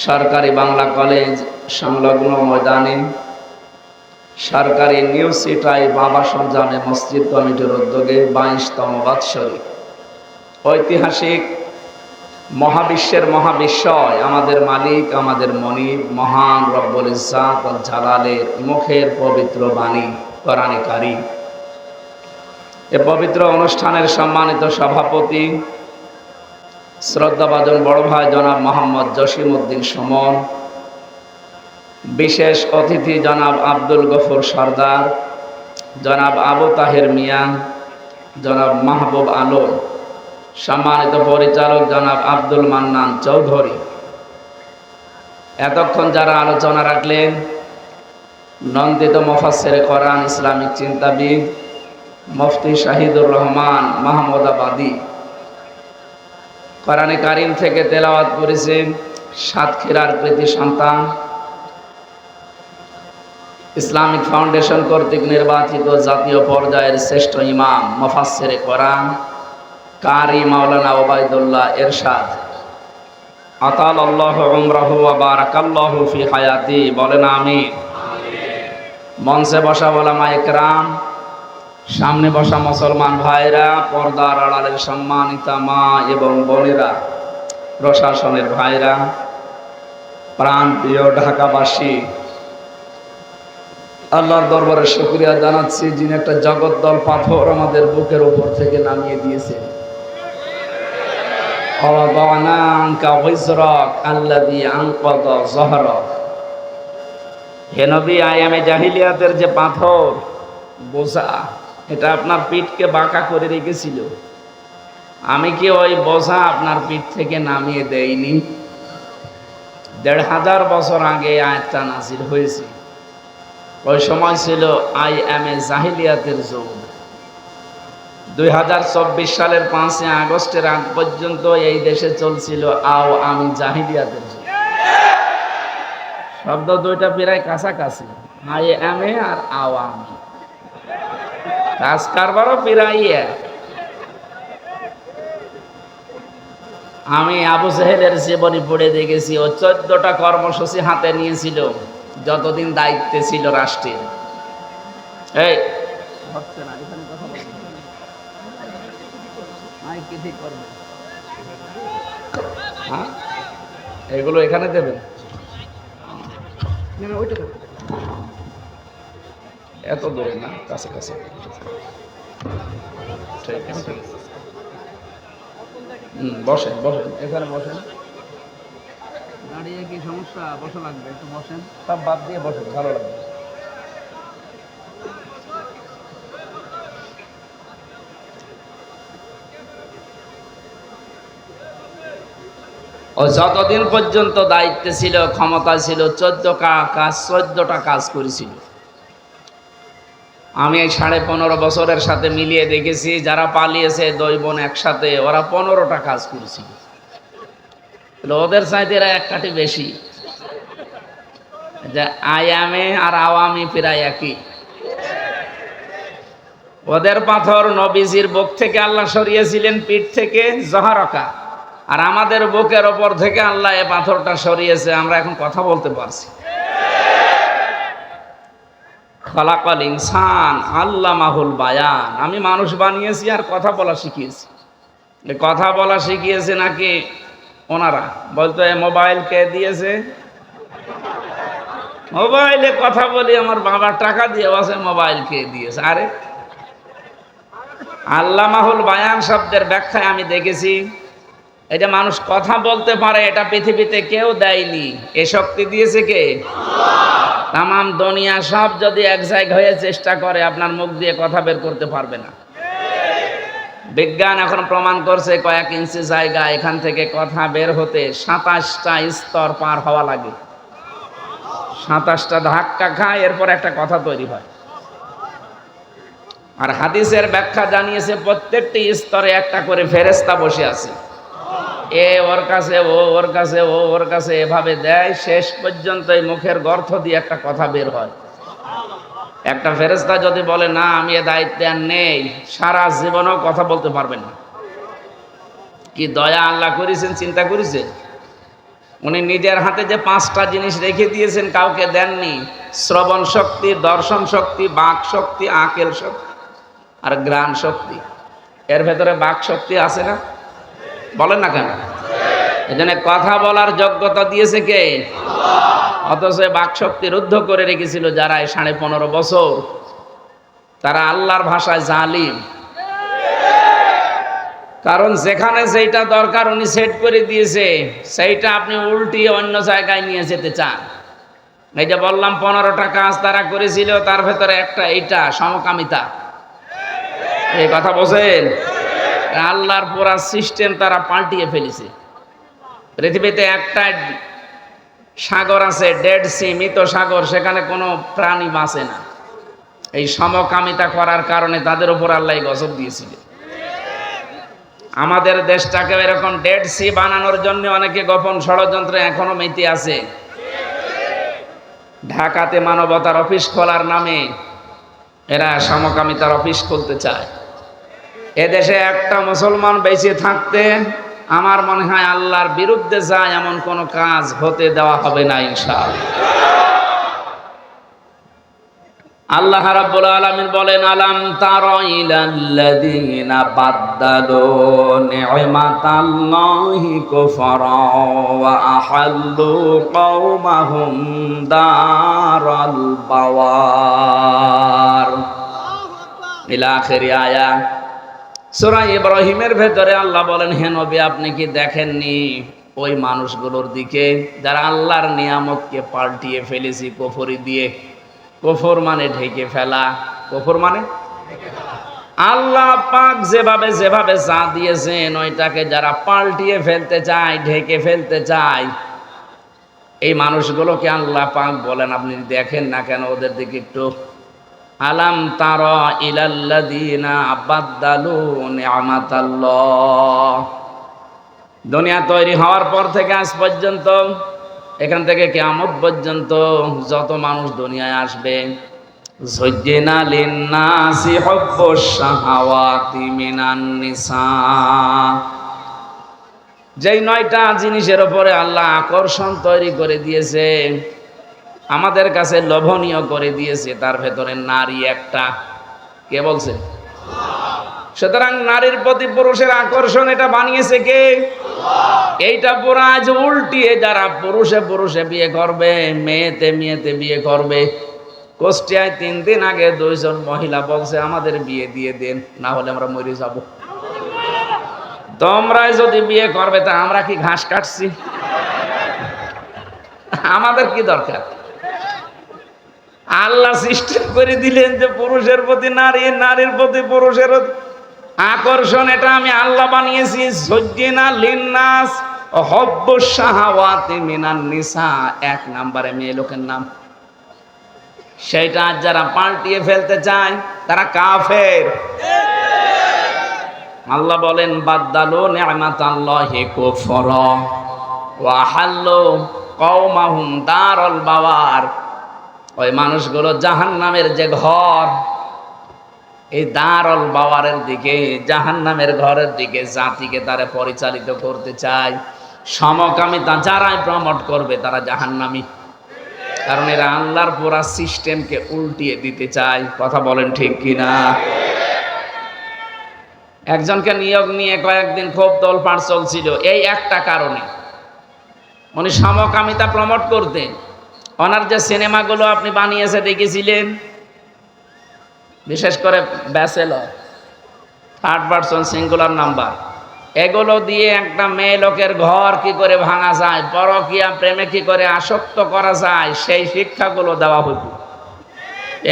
সরকারি বাংলা কলেজ সংলগ্ন ময়দানে সরকারি নিউ সিটাই বাবা সঞ্জানে মসজিদ কমিটির উদ্যোগে 22তম বাৎসরিক ঐতিহাসিক মহাবিশ্বের মহাবিশ্বয় আমাদের মালিক আমাদের মনিব মহান রব্বুল ইজ্জাত ওয়াল জালালের মুখের পবিত্র বাণী কোরআনে কারীম, এ পবিত্র অনুষ্ঠানের সম্মানিত সভাপতি শ্রদ্ধাভাজন বড় ভাই জনাব মোহাম্মদ জসিম উদ্দিন সুমন, বিশেষ অতিথি জনাব আব্দুল গফুর সরদার, জনাব আবু তাহের মিয়া, জনাব মাহবুব আলম, সম্মানিত পরিচালক জনাব আব্দুল মান্নান চৌধুরী, এতক্ষণ যারা আলোচনা রাখলেন নন্দিত মুফাসসিরে কোরআন ইসলামিক চিন্তাবিদ মুফতি শাহিদুর রহমান মাহমুদাবাদী, কোরআনে কারীম থেকে তেলাওয়াত করেছেন সাতক্ষীরার কৃতি সন্তান, ইসলামিক ফাউন্ডেশন কর্তৃক নির্বাচিত জাতীয় পর্যায়ের শ্রেষ্ঠ ইমাম মুফাসসিরে কোরআন কারি মাওলানা ওবায়দুল্লাহ এরশাদ আতালাল্লাহু উমরাহু ওয়া বারাকাল্লাহু ফি হায়াতি, বলেন আমিন। মঞ্চে বসা ওলামায়ে কেরাম, সামনে বসা মুসলমান ভাইরা, পর্দার আড়ালের সম্মানিতা মা এবং বোনেরা, প্রশাসনের ভাইরা, প্রাণপ্রিয় ঢাকাবাসী, আল্লাহর দরবারে শুকরিয়া জানাচ্ছি যিনি একটা জগদ্দল পাথর আমাদের বুকের উপর থেকে নামিয়ে দিয়েছেন। হে নবী, আয়ামে জাহিলিয়াতের যে পাথর বোঝা, এটা আপনার পিঠকে বাঁকা করে রেখেছিল, আমি কি ওই বোঝা আপনার পিঠ থেকে নামিয়ে দেইনি? ১৫০০ বছর আগে আয়াতটা নাযিল হয়েছে। ওই সময় ছিল আইএমএ জাহিলিয়াতের যুগ। ২০২৪ সালের ৫ই আগস্টের আগ পর্যন্ত এই দেশে চলছিল আওয়ামী জাহিলিয়াতের যুগ। শব্দ দুইটা প্রায় কাছাকাছি, আইএমএ আর আওয়ামী, কাজ কারবারও প্রায় এক। আমি আবু জেহেলের জীবনী পড়ে দেখেছি, ও 14টা কর্মসূচি হাতে নিয়েছিল যতদিন দায়িত্বে ছিল রাষ্ট্রের। এই হচ্ছে না, এখানে কথা বলতে মাইকে ঠিক করবে, হ্যাঁ এগুলো এখানে দেবেন, ওইটা দেবেন, এত দূরে না, কাছাকাছি। ঠিক আছে, বসেন বসেন, এখানে বসেন। দাঁড়িয়ে কি সমস্যা? বসা লাগবে, একটু বসেন, সব বাদ দিয়ে বসেন, ভালো লাগবে। ও যতদিন পর্যন্ত দায়িত্বে ছিল, ক্ষমতা ছিল, 14টা কাজ করেছিল। আমি এই 15.5 বছরের সাথে মিলিয়ে দেখেছি, যারা পালিয়েছে 2 বোন একসাথে, ওরা 15টা কাজ করেছিল। ওদের চাইতে এরা এক কাঠি বেশি। যে আয়ামে আর আওয়ামী প্রায় একই। ওদের পাথর নবীজির বুক থেকে আল্লাহ সরিয়েছিলেন, পিঠ থেকে জহরকা, আর আমাদের বুকের ওপর থেকে আল্লাহ এই পাথরটা সরিয়েছে, আমরা এখন কথা বলতে পারছি। খলাকাল ইনসান আল্লামাহুল বায়ান, আমি মানুষ বানিয়েছি আর কথা বলা শিখিয়েছি। কথা বলা শিখিয়েছে নাকি ওনারা? বলতো এই মোবাইল কে দিয়েছে? মোবাইলে কথা বলি, আমার বাবার টাকা দিয়ে বসে মোবাইল কে দিয়েছে? আরে আল্লামাহুল বায়ান শব্দের ব্যাখ্যায় আমি দেখেছি, এই যে মানুষ কথা বলতে পারে, এটা পৃথিবীতে কেউ দেয়নি। এ শক্তি দিয়েছে কে? তামাম দুনিয়া সব যদি এক জায়গায় হয়ে চেষ্টা করে, আপনার মুখ দিয়ে কথা বের করতে পারবে না। বিজ্ঞান এখন প্রমাণ করছে কয়েক ইঞ্চি জায়গা এখান থেকে কথা বের হতে 27টা স্তর পার হওয়া লাগে। 27টা ধাক্কা খায়, এরপর একটা কথা তৈরি হয়। আর হাদিসের ব্যাখ্যা জানিয়েছে প্রত্যেকটি স্তরে একটা করে ফেরেশতা বসে আছে। এ ওর কাছে, ও ওর কাছে, ও ওর কাছে, এভাবে দেয়, শেষ পর্যন্ত এই মুখের গর্ত দিয়ে একটা কথা বের হয়। একটা ফেরেশতা যদি বলে না আমি এ দায়িত্বে আর নেই, সারা জীবনও কথা বলতে পারবেন না। কি দয়া আল্লাহ করেছেন, চিন্তা করেছেন? উনি নিজের হাতে যে 5টা জিনিস রেখে দিয়েছেন, কাউকে দেননি। শ্রবণ শক্তি, দর্শন শক্তি, বাক শক্তি, আকেল শক্তি আর ঘ্রাণ শক্তি। এর ভেতরে বাক শক্তি আছে না? বলেন না কেন? এজন্য কথা বলার যোগ্যতা দিয়েছে কে? অথচ বাক শক্তি রুদ্ধ করে রেখেছিল যারা এই 15.5 বছর, তারা আল্লাহর ভাষায় জালিম। কারণ যেখানে যেটা দরকার উনি সেট করে দিয়েছে, সেইটা আপনি উল্টিয়ে অন্য জায়গায় নিয়ে যেতে চান। এই যে বললাম 15টা কাজ তারা করেছিল, তার ভেতরে একটা এইটা সমকামিতা। এই কথা বোঝেন? আল্লাহর পুরা সিস্টেম তারা পাল্টিয়ে ফেলেছে। পৃথিবীতে একটা সাগর আছে, ডেড সি, মৃত সাগর, সেখানে কোনো প্রাণী বাঁচে না। এই সমকামিতা করার কারণে তাদের উপর আল্লাহ গজব দিয়েছিল। আমাদের দেশটাকে এরকম ডেড সি বানানোর জন্য অনেকে গোপন ষড়যন্ত্রে এখনো মেতে আছে। ঢাকাতে মানবতার অফিস খোলার নামে এরা সমকামিতার অফিস খুলতে চায়। এদেশে একটা মুসলমান বেঁচে থাকতে আমার মনে হয় আল্লাহর বিরুদ্ধে যায় এমন কোন কাজ হতে দেওয়া হবে না ইনশাআল্লাহ। আল্লাহ রাব্বুল আলামিন বলেন, আলাম তারা ইলাল্লাযীনা বাদদালু নি'মাতাল্লাহি কুফরা ওয়া আহাল্লু কওমাহুম দারাল বাওয়ার। ইলা আখিরি আয়াত। সূরা ইব্রাহিমের ভেতরে আল্লাহ বলেন, হে নবী আপনি কি দেখেননি ওই মানুষগুলোর দিকে যারা আল্লাহর নিয়ামতকে পাল্টিয়ে ফেলেছি কুফরি দিয়ে। কুফর মানে ঢেকে ফেলা। কুফর মানে আল্লাহ পাক যেভাবে যেভাবে যা দিয়েছেন ওইটাকে যারা পাল্টিয়ে ফেলতে চায়, ঢেকে ফেলতে চায়, এই মানুষগুলোকে আল্লাহ পাক বলেন আপনি দেখেন না কেন ওদের দিকে একটু। আলাম তারা ইলাল্লাযীনা বাদদালু নি'মাতাল্লাহ। দুনিয়া তৈরি হওয়ার পর থেকে আজ পর্যন্ত, এখান থেকে কিয়ামত পর্যন্ত যত মানুষ দুনিয়ায় আসবে, যুজ্জিনা লিন্নাসি হুব্বুশ শাহাওয়াতি মিনান নিসা। যেই 9টা জিনিসের উপরে আল্লাহ আকর্ষণ তৈরি করে দিয়েছে, আমাদের কাছে লোভনীয় করে দিয়েছে, তার ভেতরে নারী একটা। কে বলছে? সুতরাং নারীর প্রতি পুরুষের আকর্ষণ এটা বানিয়েছে কে? এইটা পুরো আজ উল্টিয়ে যারা পুরুষে পুরুষে বিয়ে করবে, মেয়েতে মেয়েতে বিয়ে করবে। কুষ্টিয়ায় 3 দিন আগে 2 জন মহিলা বলছে আমাদের বিয়ে দিয়ে দেন, না হলে আমরা মরে যাব। তোমরা যদি বিয়ে করবে তা আমরা কি ঘাস কাটছি? আমাদের কি দরকার? আল্লাহ সিস্টেম করে দিলেন যে পুরুষের প্রতি নারী, নারীর প্রতি পুরুষের আকর্ষণ, এটা আমি আল্লাহ বানিয়েছি। যুজ্জিনা লিন্নাস হুব্বুশ শাহাওয়াতি মিনান নিসা, 1 নম্বরে মেয়ে লোকের নাম। সেটা যারা পাল্টিয়ে ফেলতে চায় তারা কাফের। আল্লাহ বলেন বাদদালু নি'মাতাল্লাহি কুফরা ওয়া হাল্লু কওমাহুম দারাল বাওয়ার। ওই মানুষগুলো জাহান্নামের যে ঘর, এই দারুল বাওয়ারের দিকে, জাহান্নামের ঘরের দিকে জাতিকে তারা পরিচালিত করতে চায়। সমকামিতা যারাই প্রমোট করবে তারা জাহান্নামী। কারণ এরা আল্লাহর পুরা সিস্টেমকে উল্টিয়ে দিতে চায়। কথা বলেন ঠিক কিনা? একজনকে নিয়োগ নিয়ে কয়েকদিন খুব তোলপাড় চলছিল এই একটা কারণে। উনি সমকামিতা প্রমোট করতেন। ওনার যে সিনেমাগুলো আপনি বানিয়েছে দেখেছিলেন, বিশেষ করে bachelor, 3rd person singular number, এগুলো দিয়ে একটা মেয়ে লোকের ঘর কি করে ভাঙা যায়, পরকীয়া প্রেমে কি করে আসক্ত করা যায়, সেই শিক্ষাগুলো দেওয়া হতো।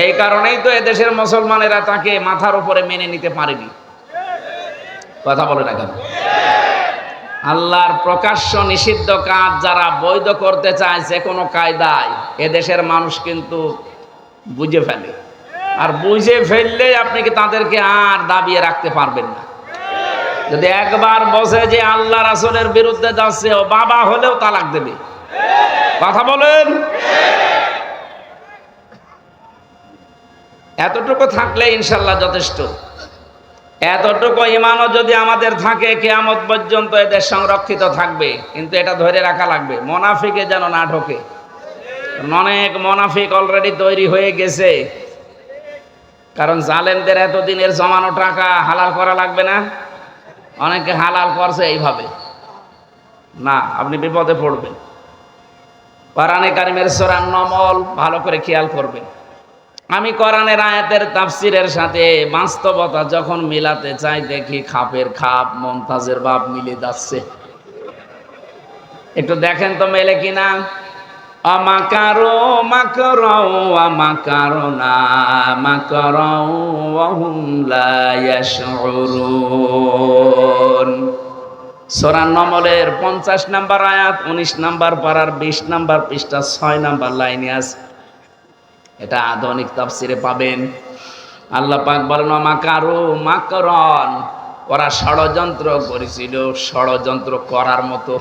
এই কারণেই তো এদেশের মুসলমানেরা তাকে মাথার উপরে মেনে নিতে পারেনি। কথা বলে না কেন? আল্লাহর প্রকাশ্য নিষিদ্ধ কাজ যারা বৈধ করতে চায় যে কোনো কায়দায়, এদেশের মানুষ কিন্তু বুঝে ফেলে। আর বুঝে ফেললে আপনি কি তাদেরকে আর দাবিয়ে রাখতে পারবেন না। যদি একবার বসে যে আল্লাহ রাসূলের বিরুদ্ধে যাচ্ছে, ও বাবা হলেও তালাক দেবে। কথা বলেন। এতটুকু থাকলে ইনশাল্লাহ যথেষ্ট। এতটুকু ঈমানও যদি আমাদের থাকে, কিয়ামত পর্যন্ত এদের সংরক্ষিত থাকবে। কিন্তু এটা ধরে রাখা লাগবে, মুনাফিকে যেন না ঢোকে। অনেক মুনাফিক অলরেডি তৈরি হয়ে গেছে। কারণ জালেমদের এতদিনের জমানো টাকা হালাল করা লাগবে না? অনেকে হালাল করছে এইভাবে। না, আপনি বিপদে পড়বেন। কোরআনে কারিমের সূরা নমল ভালো করে খেয়াল করবেন। আমি কোরআনের আয়াতের তাফসিরের সাথে বাস্তবতা যখন মিলাতে চাই, দেখি খাপের খাপ মমতাজের বাপ মিলে যাচ্ছে। একটু দেখেন তো মেলে কিনা। আমাকারো মাকরাও আমাকারনা মাকরাও ওয়া হুম লা ইয়াশউরুন। সূরা নমলের 50 নম্বর আয়াত, 19 নম্বর পারার 20 নম্বর পৃষ্ঠা 6 নম্বর লাইনে আছে। এটা আধুনিক তাফসিরে পাবেন। আল্লাহ পাক বলেন মাকারু মাকরন, ওরা ষড়যন্ত্র করেছিল ষড়যন্ত্র করার মতো।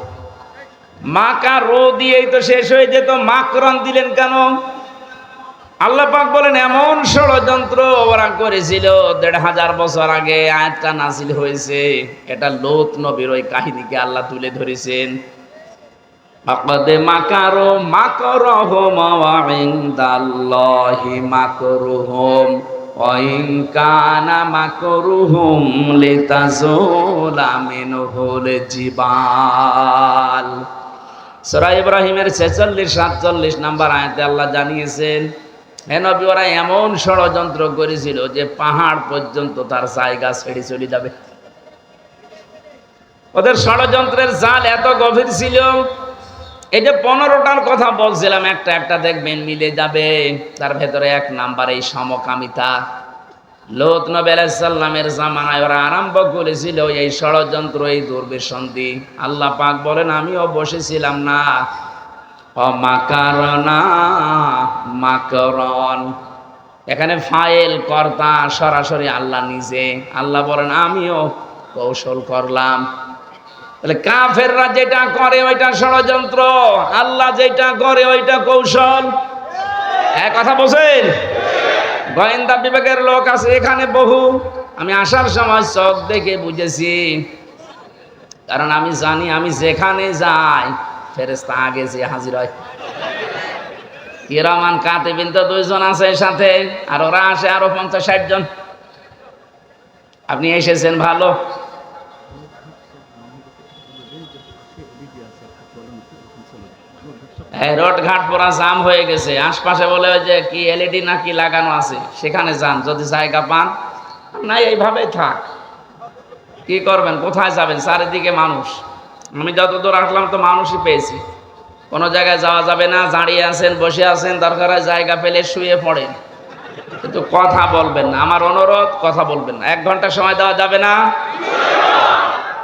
মাকারু দিয়েই তো শেষ হয়ে যেত, মাকরন দিলেন কেন? আল্লাহ পাক বলেন এমন ষড়যন্ত্র ওরা করেছিল 1500 বছর আগে আয়াতটা নাযিল হয়েছে। এটা লূত নবীর ওই কাহিনীকে আল্লাহ তুলে ধরেছেন। আকাদ মাকারু মাকরহুম ওয়া ইনদাল্লাহি মাকরুহুম ওয়া ইন কানা মাকরুহুম লিতাযুলা মিনহুল জিবাল। সূরা ইব্রাহিমের 46-47 নম্বর আয়াতে আল্লাহ জানিয়েছেন, হে নবী, ওরা এমন ষড়যন্ত্র করেছিল যে পাহাড় পর্যন্ত তার জায়গা ছেড়ে চলে যাবে। ওদের ষড়যন্ত্রের জাল এত গভীর ছিল। এই যে 15টার কথা বলছিলাম, একটা একটা দেখবেন মিলে যাবে। তার ভেতরে 1 নাম্বার এই সমকামিতা। লূত নবী আলাইহিস সালামের জামানায় ওরা আরম্ভ করেছিল এই ষড়যন্ত্র, এই দুর্বিসন্ধি। আল্লাহ পাক বলেন আমিও বসেছিলাম না। অমাকারনা মাকরন, এখানে ফাইল কর্তা সরাসরি আল্লাহ নিজে। আল্লাহ বলেন আমিও কৌশল করলাম। তাহলে কাফেররা যেটা করে ওইটা ষড়যন্ত্র, আল্লাহ যেটা করে ওইটা কৌশল। এক কথা বলছেন। গোয়েন্দা বিভাগের লোক আছে এখানে বহু। আমি আসার সময় চোখ দেখে বুঝেছি, কারণ আমি জানি আমি যেখানে যাই ফেরেশতা আগে যে হাজির হয়। কিরামান কাতিবিন তো 2 জন আছে সাথে, আর ওরা আসে আরো 50-60 জন। আপনি এসেছেন ভালো। রোড ঘাট পুরা জাম হয়ে গেছে। আশপাশে বলে ওই যে কি এলইডি নাকি লাগানো আছে, সেখানে যান যদি জায়গা পান। না এইভাবেই থাক, কি করবেন, কোথায় যাবেন, চারিদিকে মানুষ। আমি যতদূর আসলাম তো মানুষই পেয়েছি। কোনো জায়গায় যাওয়া যাবে না, দাঁড়িয়ে আছেন বসে আছেন, দরকার হয় জায়গা পেলে শুয়ে পড়েন, কিন্তু কথা বলবেন না। আমার অনুরোধ, কথা বলবেন না। 1 ঘন্টা সময় দেওয়া যাবে না।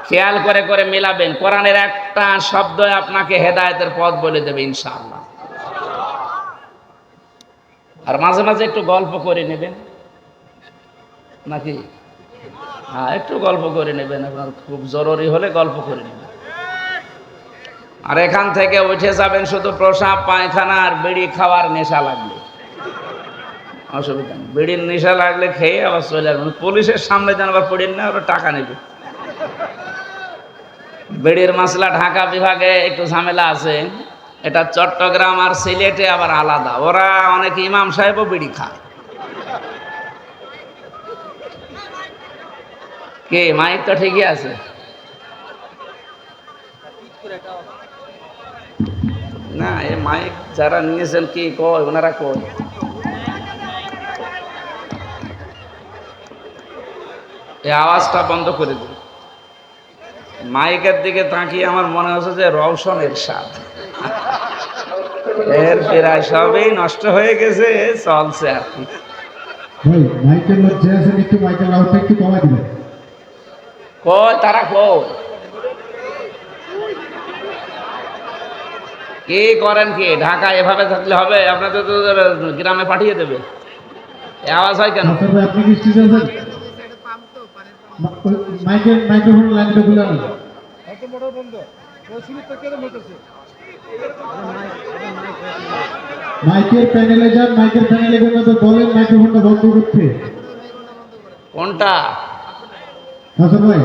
খেয়াল করে করে মিলাবেন। কোরআনের একটা শব্দ আপনাকে হেদায়েতের পথ বলে দেবে ইনশাআল্লাহ। আর মাঝে মাঝে একটু গল্প করে নেবেন নাকি? হ্যাঁ, একটু গল্প করে নেবেন। আপনার খুব জরুরি হলে গল্প করে নেবেন। আর এখান থেকে উঠে যাবেন শুধু প্রসাব পায়খানা আর বিড়ি খাওয়ার নেশা লাগলে। অসুবিধা নেই, বিড়ির নেশা লাগলে খেয়ে আবার চলে আসবেন। পুলিশের সামনে যেন আবার পড়েন না, ওরা টাকা নেবে। বিড়ির মাসলা ঢাকা বিভাগে একটু ঝামেলা আছে। এটা চট্টগ্রাম আর সিলেটে আবার আলাদা। ওরা অনেক ইমাম সাহেবও বিড়ি খায়। কে মাইক তো ঠিকই আছে না? এই মাইক যারা নিয়েছেন কি কয়, ওনারা কয় এই আওয়াজটা বন্ধ করে দিন। মাইকের দিকে তাকিয়ে আমার মনে হচ্ছে যে রওশন এরশাদ, এর প্রায় সবই নষ্ট হয়ে গেছে, চলছে আর কি। মাইকের মধ্যে আছেন, একটু মাইকের লাউডটা একটু কমাই দিবেন। কই তারা কই? কি করেন কি? ঢাকা এভাবে থাকলে হবে? আপনাদের তো গ্রামে পাঠিয়ে দেবে। এ আওয়াজ হয় কেন? আপনি কি ঠিক আছেন? মাইক্রোফোন লাইনটা খুলে আনুন। মাইকের প্যানেলে যান, মাইকের প্যানেলে গেলে তো বলেন মাইক্রোফোনটা বন্ধ করতে। কোনটা? হাসান ভাই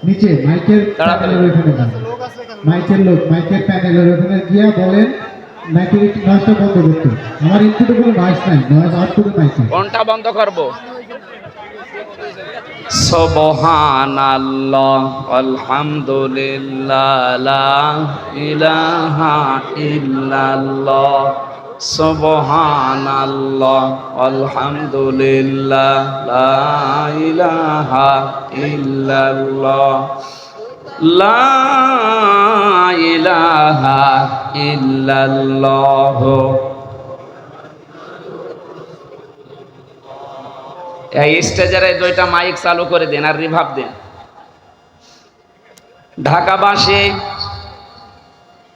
নিচে মাইকের তাড়াতাড়ি। প্যানেলের ওইখানে যান। মাইকের লোক মাইকের প্যানেলের ওখানে গিয়া বলেন মাইকের একটু নয়েজটা বন্ধ করতে। আমার ইনপুটে কোনো নয়েজ নাই, নয়েজ আউটপুটে মাইকে। কোনটা বন্ধ করব? সুবহানাল্লাহ আলহামদুলিল্লাহ লা ইলাহা ইল্লাল্লাহ সুবহানাল্লাহ আলহামদুলিল্লাহ লা ইলাহা ইল্লাল্লাহ লা ইলাহা ইল্লাল্লাহ। এই স্টেজের এই দুইটা মাইক চালু করে দেন আর রিভাব দেন। ঢাকাবাসী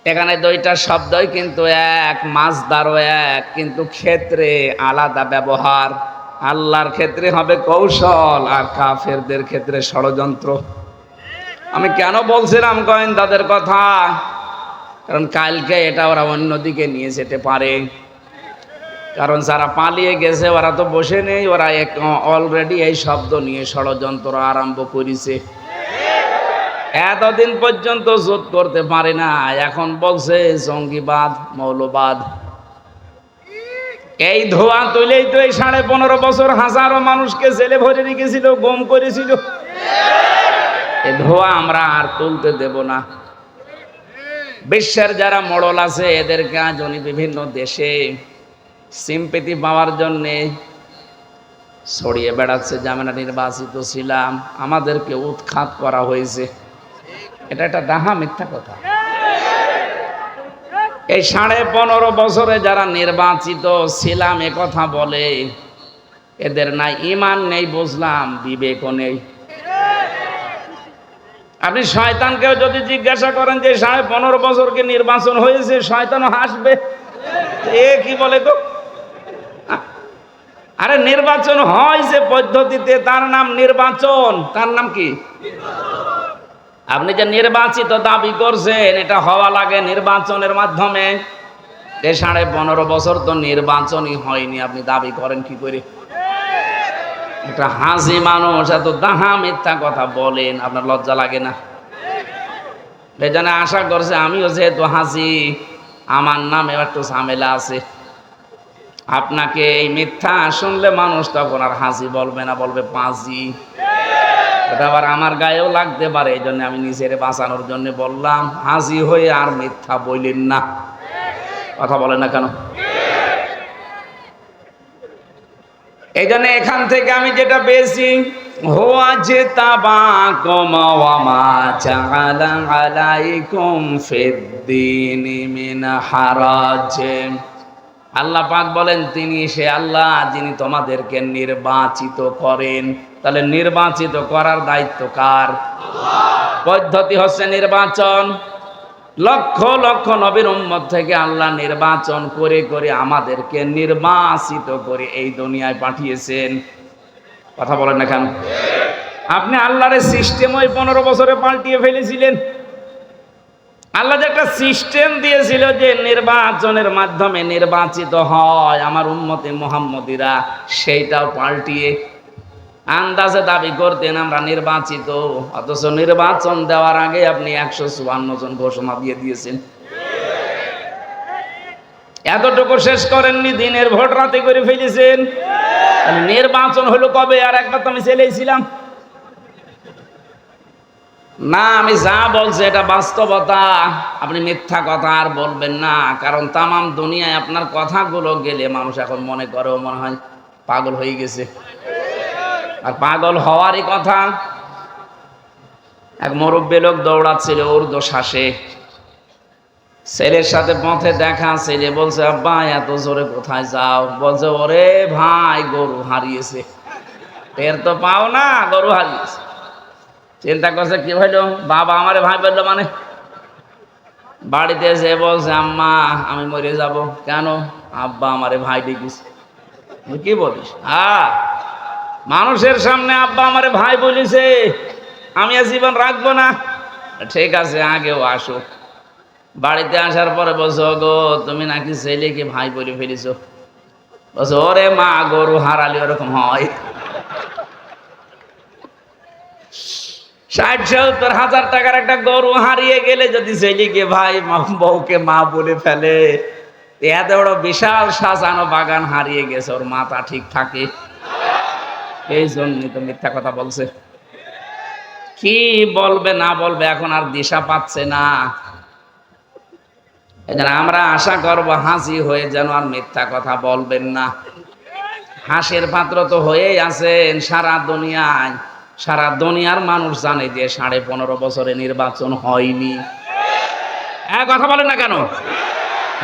এখানে দুইটা শব্দই কিন্তু এক, মাছদারও এক, কিন্তু ক্ষেত্রে আলাদা ব্যবহার। আল্লাহর ক্ষেত্রে হবে কৌশল আর কাফেরদের ক্ষেত্রে ষড়যন্ত্র। আমি কেন বলছিলাম গোয়েন্দাদের কথা? কারণ কালকে এটা ওরা অন্যদিকে নিয়ে যেতে পারে। কারণ যারা পালিয়ে গেছে ওরা তো বসে নেই, ওরা অলরেডি এই শব্দ নিয়ে ষড়যন্ত্র আরম্ভ করেছে। এতদিন পর্যন্ত জোট করতে পারে না, এখন বলছে জঙ্গিবাদ, মৌলবাদ। এই ধোয়া তুলেই তো এই 15.5 বছর হাজারো মানুষকে জেলে ভরে রেখেছিল, গুম করেছিল। এই ধোয়া আমরা আর তুলতে দেব না। বিশ্বের যারা মোড়ল আছে এদেরকে আজ উনি বিভিন্ন দেশে সিম্পেথি পাওয়ার জন্যে ছড়িয়ে বেড়াচ্ছে যে আমরা নির্বাচিত ছিলাম, আমাদেরকে উৎখাত করা হয়েছে। এটা একটা ডাহা মিথ্যা কথা। এই 15.5 বছরে যারা নির্বাচিত ছিলাম এ কথা বলে, এদের না ঈমান নেই বুঝলাম, বিবেকও নেই। আপনি শয়তানকেও যদি জিজ্ঞাসা করেন যে 15.5 বছর কি নির্বাচন হয়েছে, শয়তানও হাসবে। এ কি বলে গো? আরে নির্বাচন হয় যে পদ্ধতিতে, তার নাম নির্বাচন। তার নাম কি? আপনি যে নির্বাচিত দাবি করছেন, এটা হওয়া লাগে নির্বাচনের মাধ্যমে। 15.5 বছর তো নির্বাচনই হয়নি, আপনি দাবি করেন কি করে? একটা হাসি মানুষ এত দাহা মিথ্যা কথা বলেন, আপনার লজ্জা লাগে না? এই জন্য আশা করছে আমিও যেহেতু হাসি, আমার নামে একটু ঝামেলা আছে। আপনাকে এই মিথ্যা শুনলে মানুষ তখন আর হাসি বলবে না, বলবে পাজি। এটা আবার আমার গায়েও লাগতে পারে, এই জন্য আমি নিজের বাঁচানোর জন্য বললাম হাসি হয়ে আর মিথ্যা বললেন না। কথা বলেন না কেন? এই জন্য এখান থেকে আমি যেটা পেয়েছি, হুয়া জিতাবাকুম ওয়া মা জাআলা আলাইকুম ফিদ্দীনি মিন হারাজ। আল্লাহ পাক বলেন তিনি সে আল্লাহ যিনি তোমাদেরকে নির্বাচিত করেন। তাহলে নির্বাচিত করার দায়িত্ব কার? পদ্ধতি হচ্ছে নির্বাচন। লক্ষ লক্ষ নবীর উম্মত থেকে আল্লাহ নির্বাচন করে করে আমাদেরকে নির্বাচিত করে এই দুনিয়ায় পাঠিয়েছেন। কথা বলেন না কেন? আপনি আল্লাহর সিস্টেম ওই 15 বছরে পাল্টিয়ে ফেলেছিলেন। আল্লাহ যে একটা সিস্টেম দিয়েছিল যে নির্বাচনের মাধ্যমে নির্বাচিত হয় আমার উম্মতে মুহাম্মদীরা, সেইটাও পাল্টিয়ে আন্দাজে দাবি করতেন আমরা নির্বাচিত, অথচ নির্বাচন দেওয়ার আগে আপনি 154 জন ঘোষণা দিয়ে দিয়েছেন। এতটুকু শেষ করেননি, দিনের ভোট রাতে করে ফেলেছেন। নির্বাচন হলো কবে? আর একবার তো আমি ছেলেছিলাম না। আমি যা বলছি এটা বাস্তবতা, আপনি মিথ্যা কথা আর বলবেন না। কারণ তামাম দুনিয়ায় আপনার কথাগুলো গেলে মানুষ এখন মনে করে মনে হয় পাগল হয়ে গেছে। আর পাগল হওয়ারই কথা। এক মুরব্বী লোক দৌড়াচ্ছিল উর্দু শ্বাসে, ছেলের সাথে পথে দেখা, ছেলে বলছে আব্বা এত জোরে কোথায় যাও? বলছে ওরে ভাই গরু হারিয়েছে। টের তো পাও না, গরু হারিয়েছে। চিন্তা করছে কি হইলো, বাবা আমারে ভাই বললো মানে। বাড়িতে এসে বলছে আম্মা আমি মরে যাব। কেন? আব্বা আমারে ভাই ডেকেছে। কি বলিস? মানুষের সামনে আব্বা আমারে ভাই বলিছে, আমি আর জীবন রাখবো না। ঠিক আছে আগেও আসো। বাড়িতে আসার পরে বলছো গো তুমি নাকি ছেলেকে ভাই বলে ফেলিছো। বলছো ওরে মা গরু হারালি ওরকম হয়। ৬০-৭০ টাকার একটা গরু হারিয়ে গেলে যদি ছেলেকে ভাই বউকে মা বলে ফেলে, এত বড় বিশাল সাজানো বাগান হারিয়ে গেছে, ওর মাথা ঠিক থাকে? এই জন্যই তো মিথ্যা কথা বলছে। কি বলবে না বলবে এখন আর দিশা পাচ্ছে না। এজন্য আমরা আশা করব হাসি হয়ে যেন আর মিথ্যা কথা বলবেন না। হাসির পাত্র তো হয়েই আছেন সারা দুনিয়ায়। সারা দুনিয়ার মানুষ জানে যে 15.5 বছরে নির্বাচন হয়নি। কথা বলেন না কেন?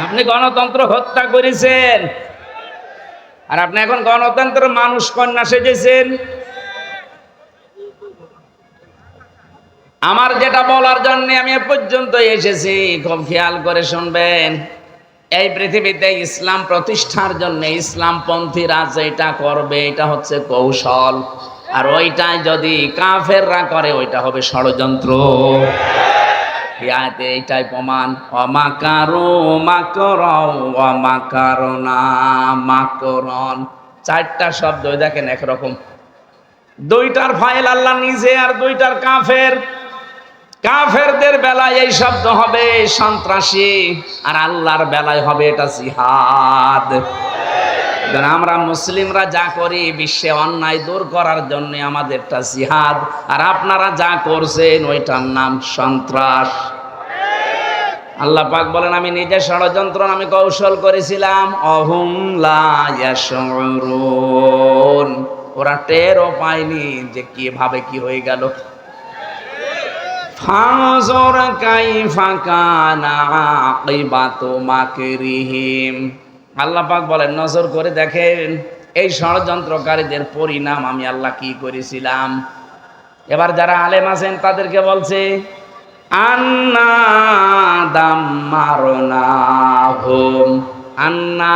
আপনি গণতন্ত্র হত্যা করেছেন, আর আপনি এখন গণতন্ত্র মানুষ কন্যা সেজেছেন। আমার যেটা বলার জন্য আমি এ পর্যন্ত এসেছি, খুব খেয়াল করে শুনবেন। এই পৃথিবীতে ইসলাম প্রতিষ্ঠার জন্য ইসলামপন্থীরা যেটা করবে এটা হচ্ছে কৌশল, আর ওইটাই যদি কাফেররা করে ওইটা হবে ষড়যন্ত্র। এইটাই প্রমাণ। অমাকারু মাকরাও অমাকারনা মাকরন, 4টা শব্দ দেখেন একরকম। 2টার ফাইল আল্লাহ নিজে, আর 2টার কাফের। কাফেরদের বেলায় এই শব্দ হবে সন্ত্রাসী, আর আল্লাহর বেলায় হবে এটা জিহাদ। আমরা মুসলিমরা যা করি বিশ্বে অন্যায় দূর করার জন্য আমাদেরটা জিহাদ, আর আপনারা যা করছেন ওইটার নাম সন্ত্রাস। আল্লাহ পাক বলেন আমি নিজে ষড়যন্ত্র আমি কৌশল করেছিলাম। অহুম লা ইয়াশউরুন, ওরা টেরও পায়নি যে কিভাবে কি হয়ে গেল। ফানজুর কাইফা কানা আকিবাতু মাকরিহিম, আল্লাহ পাক বলেন নজর করে দেখেন এই ষড়যন্ত্রকারীদের পরিণাম আমি আল্লাহ কি করেছিলাম। এবার যারা আলেম আছেন তাদেরকে বলছে আন্না দাম্মারনাহুম। আন্না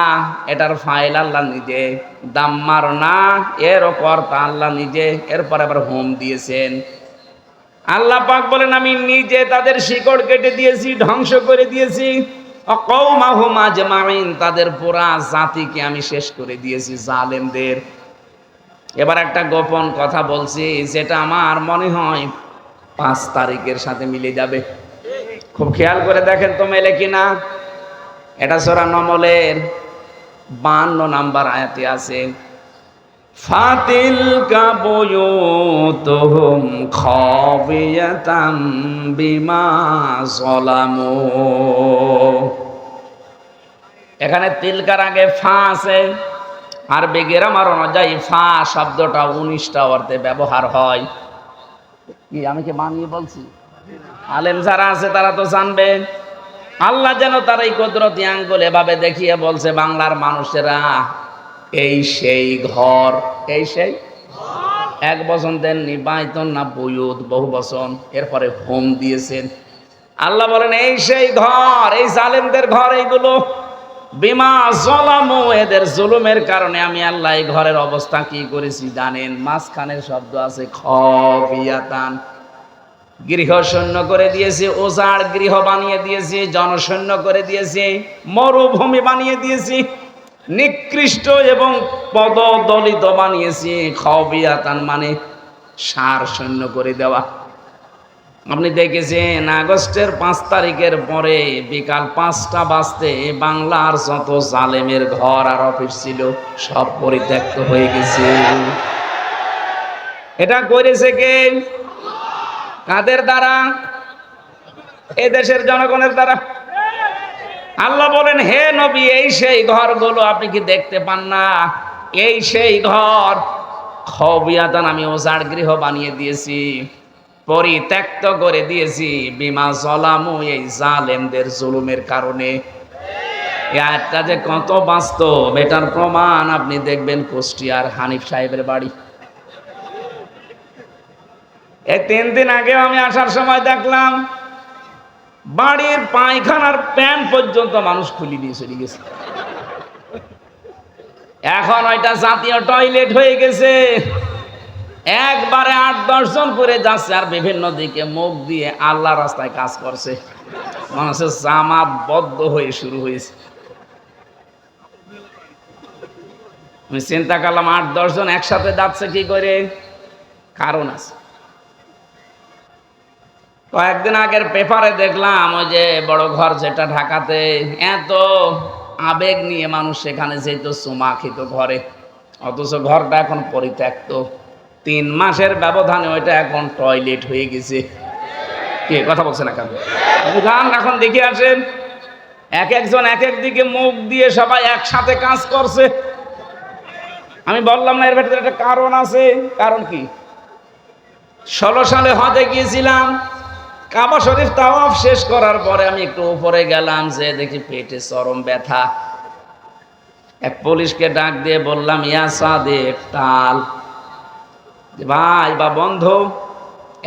এটার ফাইল আল্লাহ নিজে, দাম্মারনা এর কর্তা আল্লাহ নিজে, এরপর আবার হোম দিয়েছেন। আল্লাহ পাক বলেন আমি নিজে তাদের শিকড় কেটে দিয়েছি, ধ্বংস করে দিয়েছি। কওমাহুম আজমাইন, তাদের পুরা জাতিকে আমি শেষ করে দিয়েছি, জালেমদের। এবার একটা গোপন কথা বলছি, যেটা আমার মনে হয় 5 তারিখের সাথে মিলে যাবে। খুব খেয়াল করে দেখেন তো মেলে কিনা। এটা সূরা নমলের 52 নাম্বার আয়াতে আছে, ফাতিলকা বুয়ুতুহুম খাবিয়াতাম বিমা যালামু। এখানে তিলকার আগে ফা আছে, আর গ্রামার অনুযায়ী ফা শব্দটা 19টা অর্থে ব্যবহার হয়। কি আমি কি বানিয়ে বলছি? আলেম যারা আছে তারা তো জানবেন। আল্লাহ যেন তার এই কুদরতি আঙ্গুল এভাবে দেখিয়ে বলছে বাংলার মানুষেরা এই সেই ঘর, এই সেই 1 বচন দেননি, বাইতন না বুয়ুত বহু বচন, এরপরে হোম দিয়েছেন। আল্লাহ বলেন এই সেই ঘর, এই জালেমদের ঘর এইগুলো। বিমা যালামু, এদের জুলুমের কারণে আমি আল্লাহ এই ঘরের অবস্থা কি করেছি জানেন? মাঝখানের শব্দ আছে খাবিয়াতান, গৃহ শূন্য করে দিয়েছি, ওজাড় গৃহ বানিয়ে দিয়েছি, জনশূন্য করে দিয়েছি, মরুভূমি বানিয়ে দিয়েছি, নিকৃষ্ট এবং পদদলিত বানিয়েছি। খাবিয়াতান মানে সার শূন্য করে দেওয়া। আপনি দেখেছেন আগস্টের 5 তারিখের পরে বিকাল 5টা বাজতে বাংলার যত জালেমের ঘর আর অফিস ছিল সব পরিত্যক্ত হয়ে গেছে। এটা করেছে কে? কাদের দ্বারা? এই দেশের জনগণের দ্বারা। আল্লাহ বলেন হে নবী এই সেই ঘরগুলো আপনি কি দেখতে পান না? এই সেই ঘর। খাবিয়াতান আমি ওজাড় গৃহ বানিয়ে দিয়েছি, পরিত্যক্ত করে দিয়েছি। বিমা যালামু, এই জালেমদের জুলুমের কারণে। এই আয়াতটা যে কত বাস্তব এটার প্রমাণ আপনি দেখবেন কুষ্টিয়ার হানিফ সাহেবের বাড়ি। এই 3 দিন আগেও আমি আসার সময় দেখলাম বাড়ির পায়খানার প্যান পর্যন্ত মানুষ খুলে দিয়ে চলে গেছে। এখন ওইটা জাতীয় টয়লেট হয়ে গেছে। একবারে 8-10 জন করে যাচ্ছে আর বিভিন্ন দিকে মুখ দিয়ে আল্লাহ রাস্তায় কাজ করছে। মানুষের জামাত বদ্ধ হয়ে শুরু হয়েছে। আমি চিন্তা করলাম 8-10 জন একসাথে যাচ্ছে কি করে, কারণ আছে। কয়েকদিন আগের পেপারে দেখলাম ওই যে বড় ঘর যেটা ঢাকাতে, এত আবেগ নিয়ে মানুষ সেখানে যেত চুমা খেত ঘরে, অথচ ঘরটা এখন পরিত্যক্ত। 3 মাসের ব্যবধানে ওইটা এখন টয়লেট হয়ে গেছে। কে কথা বলছে না কেন? গান এখন দেখে আসেন, এক একজন এক এক দিকে মুখ দিয়ে সবাই একসাথে কাজ করছে। আমি বললাম না এর ভেতরে একটা কারণ আছে। কারণ কি? 16 সালে হজে গিয়েছিলাম, কাবা শরীফ তাওয়াফ শেষ করার পরে আমি একটু উপরে গেলাম, যে দেখি পেটে চরম ব্যথা। এক পুলিশকে ডাক দিয়ে বললাম, ইয়া সাদেক টাল, ভাই বা বন্ধু,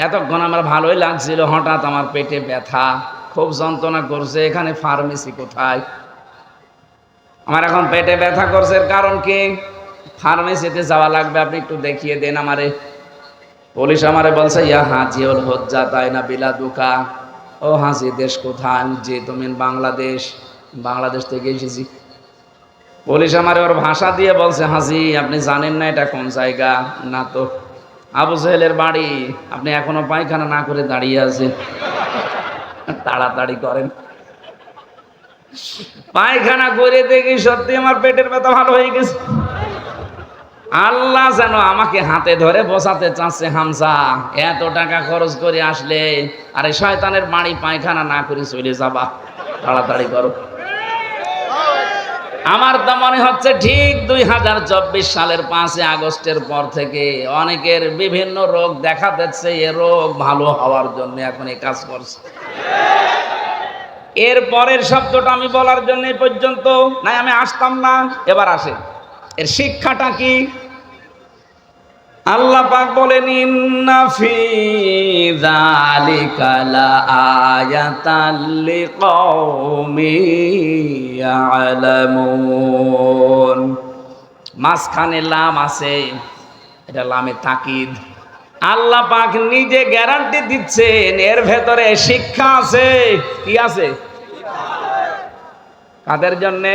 এতক্ষণ আমার ভালোই লাগছিল, হঠাৎ আমার পেটে ব্যথা, খুব যন্ত্রণা করছে, এখানে ফার্মেসি কোথায়? আমার এখন পেটে ব্যথা করছে, এর কারণ কি? ফার্মেসিতে যাওয়া লাগবে, আপনি একটু দেখিয়ে দেন আমারে। পুলিশ আমারে বলছে, ইয়া হাজিউল হজ্জা তাই না বিলাদুকা, ও হাজি দেশ কোথায়? যে তুমি বাংলাদেশ। বাংলাদেশ থেকে এসেছি। পুলিশ আমারে ওর ভাষা দিয়ে বলছে, হাজি আপনি জানেন না এটা কোন জায়গা? না তো। আবু জেহেলের বাড়ি। আপনি এখনো পায়খানা না করে দাঁড়িয়ে আছেন, তাড়াতাড়ি করেন। পায়খানা করে দেখি সত্যি আমার পেটের ব্যথা ভালো হয়ে গেছে। আল্লাহ যেন আমাকে হাতে ধরে বসাতে চাচ্ছে, হামজা এত টাকা খরচ করে আসলে আরে শয়তানের বাড়ি পায়খানা না করে চলে যাবা, তাড়াতাড়ি করো। আমার তো মনে হচ্ছে ঠিক 2024 সালের 5 আগস্টের পর থেকে অনেকের বিভিন্ন রোগ দেখা দিচ্ছে, এ রোগ ভালো হওয়ার জন্য এখন এই কাজ করছে। এর পরের শব্দটা আমি বলার জন্য এই পর্যন্ত নাই, আমি আসতাম না। এবার আসে এর শিক্ষাটা কি? আল্লাহ পাক বলেন, ইন্না ফি যালিকা লাআয়াতাল লিকওমি ইয়ালামুন। মাঝখানে লাম আছে, এটা লামে তাকিদ। আল্লাহ পাক নিজে গ্যারান্টি দিচ্ছেন এর ভেতরে শিক্ষা আছে। কি আছে? কাদের জন্যে?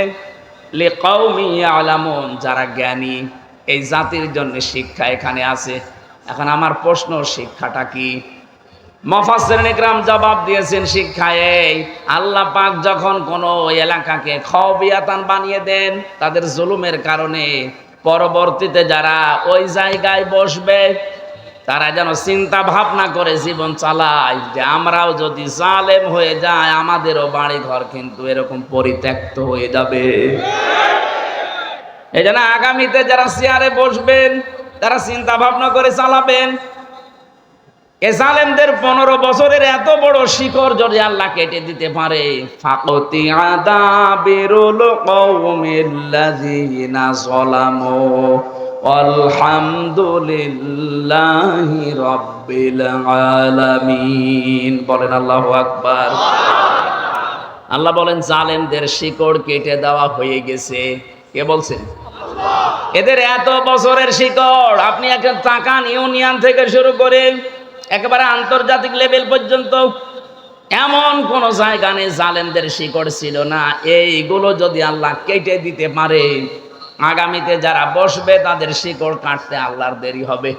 লিকওমি ইয়ালামুন, যারা জ্ঞানী, এই জাতির জন্য শিক্ষা এখানে আছে। এখন আমার প্রশ্ন, শিক্ষাটা কি? মুফাসসিরিন ইকরাম জবাব দিয়েছেন, শিক্ষা এই, আল্লাহ পাক যখন কোন এলাকাকে খাওয়াবিয়াতান বানিয়ে দেন তাদের জুলুমের কারণে, পরবর্তীতে যারা ওই জায়গায় বসবে তারা যেন চিন্তা ভাবনা করে জীবন চালায় যে আমরাও যদি জালেম হয়ে যায় আমাদেরও বাড়ি ঘর কিন্তু এরকম পরিত্যক্ত হয়ে যাবে। এই জন্য আগামীতে যারা চেয়ারে বসবেন তারা চিন্তা ভাবনা করে চালাবেন। এ জালেমদের 15 বছরের এত বড় শিকড় যদি আল্লাহ কেটে দিতে পারে, ফাকতি আদাবিরুল কওমিল্লাযিনা যালামু আলহামদুলিল্লাহি রাব্বিল আলামিন। বলেন আল্লাহু আকবার। আল্লাহ বলেন জালেমদের শিকড় কেটে দেওয়া হয়ে গেছে। কে বলছেন? এদের এত বছরের শিকড়, আপনি একটা তাকান ইউনিয়ন থেকে শুরু করে একেবারে আন্তর্জাতিক লেভেল পর্যন্ত এমন কোন জায়গা নেই জালেমদের শিকড় ছিল না। এইগুলো যদি আল্লাহ কেটে দিতে পারে, আগামীতে যারা বসবে তাদের শিকড় কাটতে আল্লাহর দেরি হবে।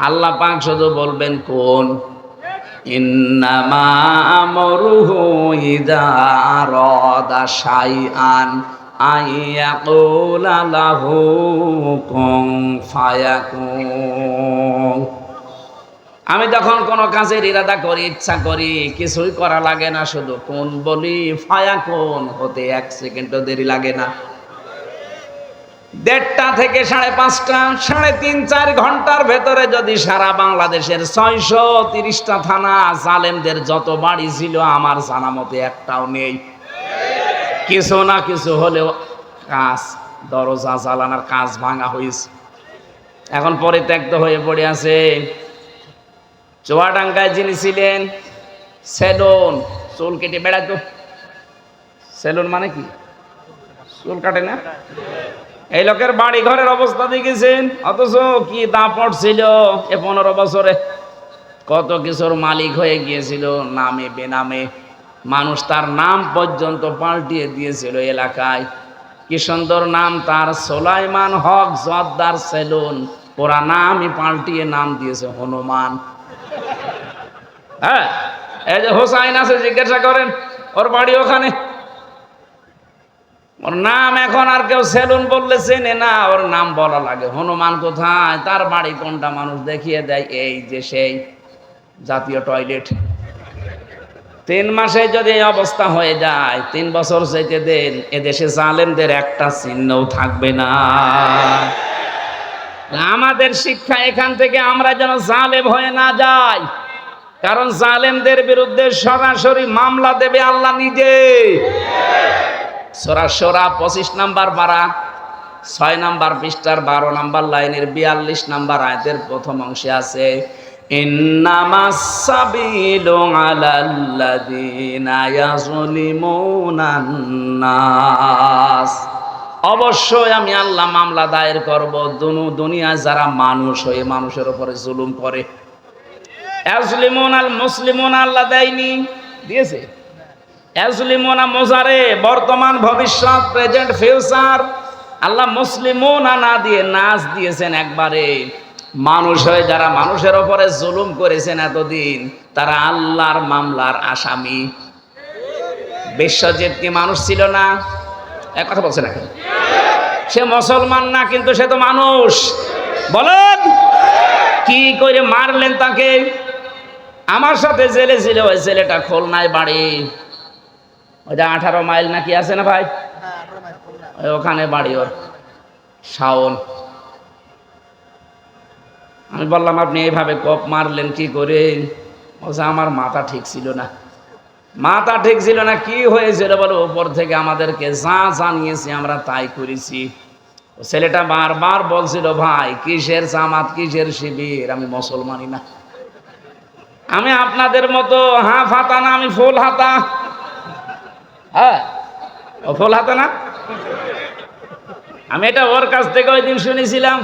আল্লাহ পাক শুধু বলবেন কোন, ইন্নামা আমরুহু ইযা আরাদা শাইআন আইয়াকুলা লাহু কুন ফায়াকুন। আমি যখন কোনো কাজের ইরাদা করি, ইচ্ছা করি, কিছুই করা লাগে না, শুধু কোন বলি, ফায়াকুন হতে 1 সেকেন্ডও দেরি লাগে না। 1:30 থেকে 5:30, 3.5-4 ঘন্টার ভেতরে যদি সারা বাংলাদেশের 630টা থানা জালেমদের যত বাড়ি ছিল আমার জানা মতে একটাও নেই। কিছু না কিছু হলেও কাজ, দরজা জালানার কাজ ভাঙা হয়েছে, এখন পরিত্যক্ত হয়ে পড়ে আছে। চুয়াডাঙ্গায় যিনি ছিলেন সেলুন, চুল কেটে বেড়াতো। সেলুন মানে কি? চুল কাটে না? এই লোকের বাড়ি ঘরের অবস্থা দেখেছেন? অথচ কি দাপট ছিল এ 15 বছরে, কত কিছুর মালিক হয়ে গিয়েছিল নামে বেনামে। মানুষ তার নাম পর্যন্ত পাল্টিয়ে দিয়েছিল এলাকায়। কি সুন্দর নাম তার, সোলাইমান হক জর্দার সেলুন। ওরা নামই পাল্টিয়ে নাম দিয়েছে হনুমান। হ্যাঁ, এই যে হোসাইন আছে, জিজ্ঞাসা করেন, ওর বাড়ি ওখানে। ওর নাম এখন আর কেউ সেলুন বললে চেনে না, ওর নাম বলা লাগে। হনুমান কোথায়, তার বাড়ি কোনটা মানুষ দেখিয়ে দেয়, এই যে সেই জাতীয় টয়লেট। 3 মাসে যদি এই অবস্থা হয়ে যায়, 3 বছর যেতে দেন, এদেশে জালেমদের একটা চিহ্নও থাকবে না। আমাদের শিক্ষা এখান থেকে, আমরা যেন জালেম হয়ে না যাই। কারণ জালেমদের বিরুদ্ধে সরাসরি মামলা দেবে আল্লাহ নিজে। সূরা শূরা 25 নম্বর পারা 6 নম্বর পৃষ্ঠার 12 নম্বর লাইনের 42 নম্বর আয়াতের প্রথম অংশে আছে, ইন্নামাস সাবিলু আলাল্লাযিনা ইয়াযলিমুনান নাস। অবশ্যই আমি আল্লাহ মামলা দায়ের করব দুনিয়ায় যারা মানুষ হয়ে মানুষের উপরে জুলুম করে। ইয়াযলিমুন আল মুসলিমুন আল্লাহ দেয়নি, দিয়েছে। ইয়াযলিমুনা মোজারে, বর্তমান ভবিষ্যৎ প্রেজেন্ট ফিউচার। আল্লাহ মুসলিমুনা না দিয়ে নাস দিয়েছেন একবারে। মানুষ হয়ে যারা মানুষের উপরে জুলুম করেছেন এতদিন, তারা আল্লাহর মামলার আসামি। বিশ্বজিৎ কি মানুষ ছিল না? এক কথা বলছে না, সে মুসলমান না কিন্তু সে তো মানুষ। বলেন কি করে মারলেন তাকে? আমার সাথে জেলে ছিল ওই ছেলেটা, খুলনায় বাড়ি, ওইটা 18 মাইল নাকি আছে না ভাই, ওখানে বাড়ি ওর, শাওন। আমি বললাম আপনি এইভাবে কোপ মারলেন কি করে? বলছে আমার মাথা ঠিক ছিল না। মাথা ঠিক ছিল না, কি হয়েছিল বলে? উপর থেকে আমাদেরকে যা জানিয়েছি আমরা তাই করেছি। ছেলেটা বারবার বলছিল, ভাই কিসের জামাত, কিসের শিবির, আমি মুসলমানই না, আমি আপনাদের মতো হাফ হাতা না, আমি ফুল হাতা। হ্যাঁ, ও ফুল হাতা না। আমি এটা ওর কাছ থেকে ওই দিন শুনেছিলাম।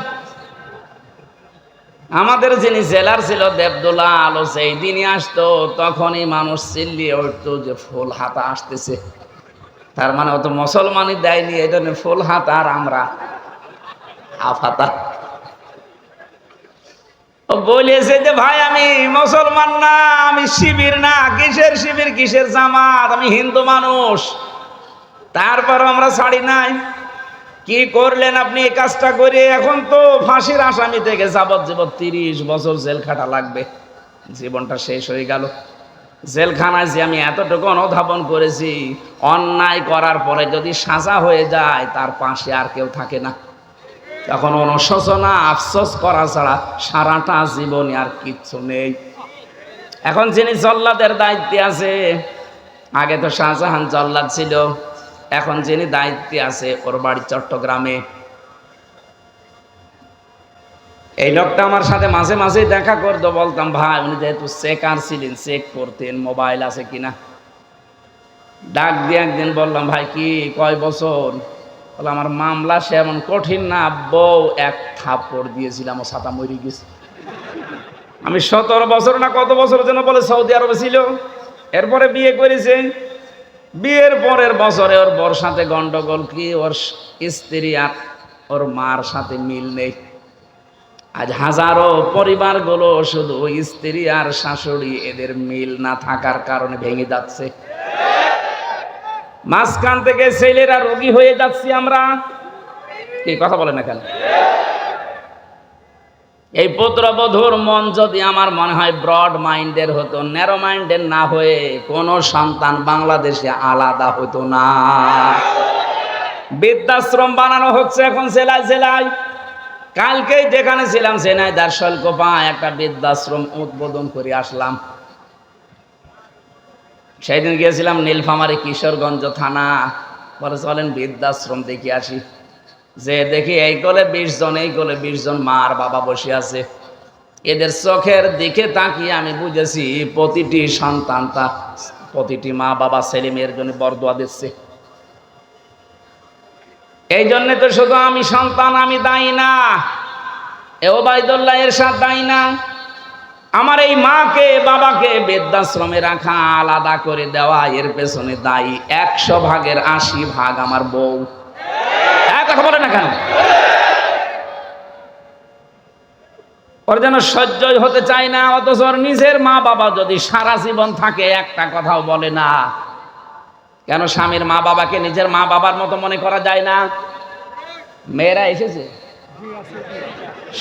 আমাদের যিনি জেলার ছিল দেবদুল্লাহ আলো, সেই দিনই আসতো, তখনই মানুষ চিল্লিয়ে উঠতো যে ফুল হাতা আসতেছে। তার মানে ও তো মুসলমানই দেয়নি, এই জন্য ফুল হাতা আর আমরা হাফ হাতা। ও বলেছে যে ভাই আমি মুসলমান না, আমি শিবির না। কিসের শিবির, কিসের জামাত, আমি হিন্দু মানুষ। তারপর আমরা ছাড়ি নাই। কি করলেন আপনি এই কাজটা করে? এখন তো ফাঁসির আসামি থেকে যাবজ্জীবন 30 বছর জেল খাটা লাগবে। জীবনটা শেষ হয়ে গেল জেলখানায়। যে আমি এতটুকু অনুধাবন করেছি, অন্যায় করার পরে যদি সাজা হয়ে যায়, তার পাশে আর কেউ থাকে না। তখন অনুশোচনা আফসোস করা ছাড়া সারাটা জীবনে আর কিচ্ছু নেই। এখন যিনি জল্লাদের দায়িত্বে আছে, আগে তো শাহজাহান জল্লাদ ছিল, এখন যিনি দায়িত্বে আছে ওর বাড়ি চট্টগ্রামে। এই লোকটা আমার সাথে মাঝে মাঝে দেখা করতো, বলতাম ভাই, উনি যেহেতু চেকার ছিলেন, চেক করতেন মোবাইল আছে কিনা। ডাক দিয়ে একদিন বললাম, ভাই কি কয় বছর? বলে আমার মামলা সে এমন কঠিন না, বউ এক থাপ্পড় দিয়েছিলাম, ও ছাতা মরে গেছে। আমি 17 বছর না কত বছর যেন বলে সৌদি আরবে ছিল, এরপরে বিয়ে করেছে। বিয়ের পরের বছরে ওর বর সাথে গন্ডগোল, কি ওর স্ত্রী আর ওর মার সাথে মিল নেই। আজ হাজারো পরিবারগুলো শুধু স্ত্রী আর শাশুড়ি, এদের মিল না থাকার কারণে ভেঙে যাচ্ছে। মাঝখান থেকে ছেলেরা রোগী হয়ে যাচ্ছি আমরা। কি কথা বলে না কেন? এই পুত্রবধূর মন যদি আমার মনে হয় ব্রড মাইন্ডের হতো, ন্যারো মাইন্ডের না হয়ে, কোনো সন্তান বাংলাদেশে আলাদা হতো না। বৃদ্ধাশ্রম বানানো হচ্ছে এখন জেলায় জেলায়। কালকেই যেখানে ছিলাম ঝিনাইদহ শৈলকুপায় একটা বৃদ্ধাশ্রম উদ্বোধন করে আসলাম। সেদিন গিয়েছিলাম নীলফামারী কিশোরগঞ্জ থানা, বলে চলেন বৃদ্ধাশ্রম দেখে আসি। যে দেখি এই কোলে 20 জন, এই কোলে 20 জন মা আর বাবা বসে আছে। এদের চোখের দিকে তাকিয়ে আমি বুঝেছি প্রতিটি সন্তান প্রতিটি মা বাবা ছেলে মেয়ের জন্য বরদোয়া দিচ্ছে। এই জন্য তো শুধু আমি সন্তান আমি দায়ী না, এ ওবায়দুল্লাহ এরশাদ দায়ী না। আমার এই মাকে বাবাকে বৃদ্ধাশ্রমে রাখা, আলাদা করে দেওয়া, এর পেছনে দায়ী 100 ভাগের 80 ভাগ আমার বউ। কথা বলে না কেন? ওর যেন সহ্যই হতে চায় না, অথচ ওর নিজের মা বাবা যদি সারা জীবন থাকে একটা কথাও বলে না। কেন স্বামীর মা বাবাকে নিজের মা বাবার মতো মনে করা যায় না? মেয়েরা এসেছে?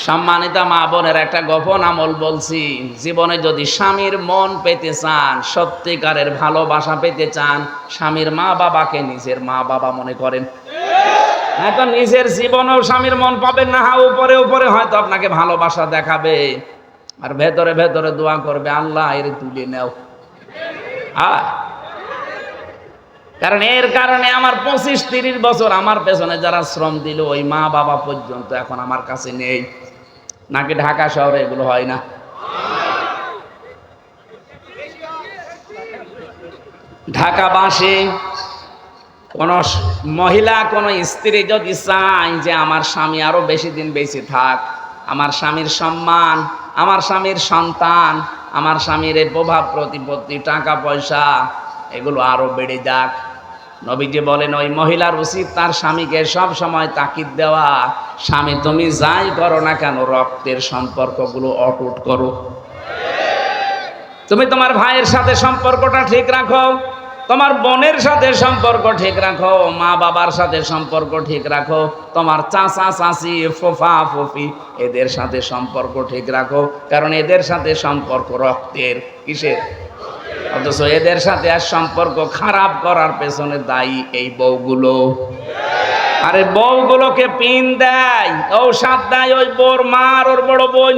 সম্মানিতা মা বোনের একটা গোপন আমল বলছি, জীবনে যদি স্বামীর মন পেতে চান, সত্যিকারের ভালোবাসা পেতে চান, স্বামীর মা বাবাকে নিজের মা বাবা মনে করেন। এখন নিজের জীবনেও স্বামীর মন পাবেন না, উপরে উপরে হয়তো আপনাকে ভালোবাসা দেখাবে, আর ভেতরে ভেতরে দোয়া করবে আল্লাহ এর তুলে নেও। কারণ এর কারণে আমার 25-30 বছর আমার পেছনে যারা শ্রম দিল, ওই মা বাবা পর্যন্ত এখন আমার কাছে নেই। নাকি ঢাকা শহরে এগুলো হয় না? ঢাকাবাসী কোন মহিলা কোন স্ত্রী যদি চায় যে আমার স্বামী আরো বেশি দিন বেঁচে থাক, আমার স্বামীর সম্মান, আমার স্বামীর সন্তান, আমার স্বামীর এই প্রভাব প্রতিপত্তি, টাকা পয়সা এগুলো আরো বেড়ে যাক, নবীজি বলেন ওই মহিলার উচিত তার স্বামীকে সব সময় তাকিদ দেওয়া, স্বামী তুমি যাই করো না কেন রক্তের সম্পর্কগুলো অটুট করো। তুমি তোমার ভাইয়ের সাথে সম্পর্কটা ঠিক রাখো, তোমার বোনের সাথে সম্পর্ক ঠিক রাখো, মা বাবার সাথে সম্পর্ক ঠিক রাখো, তোমার চাচা চাচি ফুফা ফুফি এদের সাথে সম্পর্ক ঠিক রাখো, কারণ এদের সাথে সম্পর্ক রক্তের। কিসের? অথচ এদের সাথে আর সম্পর্ক খারাপ করার পেছনে দায়ী এই বউগুলো। আরে বউগুলোকে পিন দেয়, ঔষধ দেয় ওই বোর মার, ওর বড় বোন,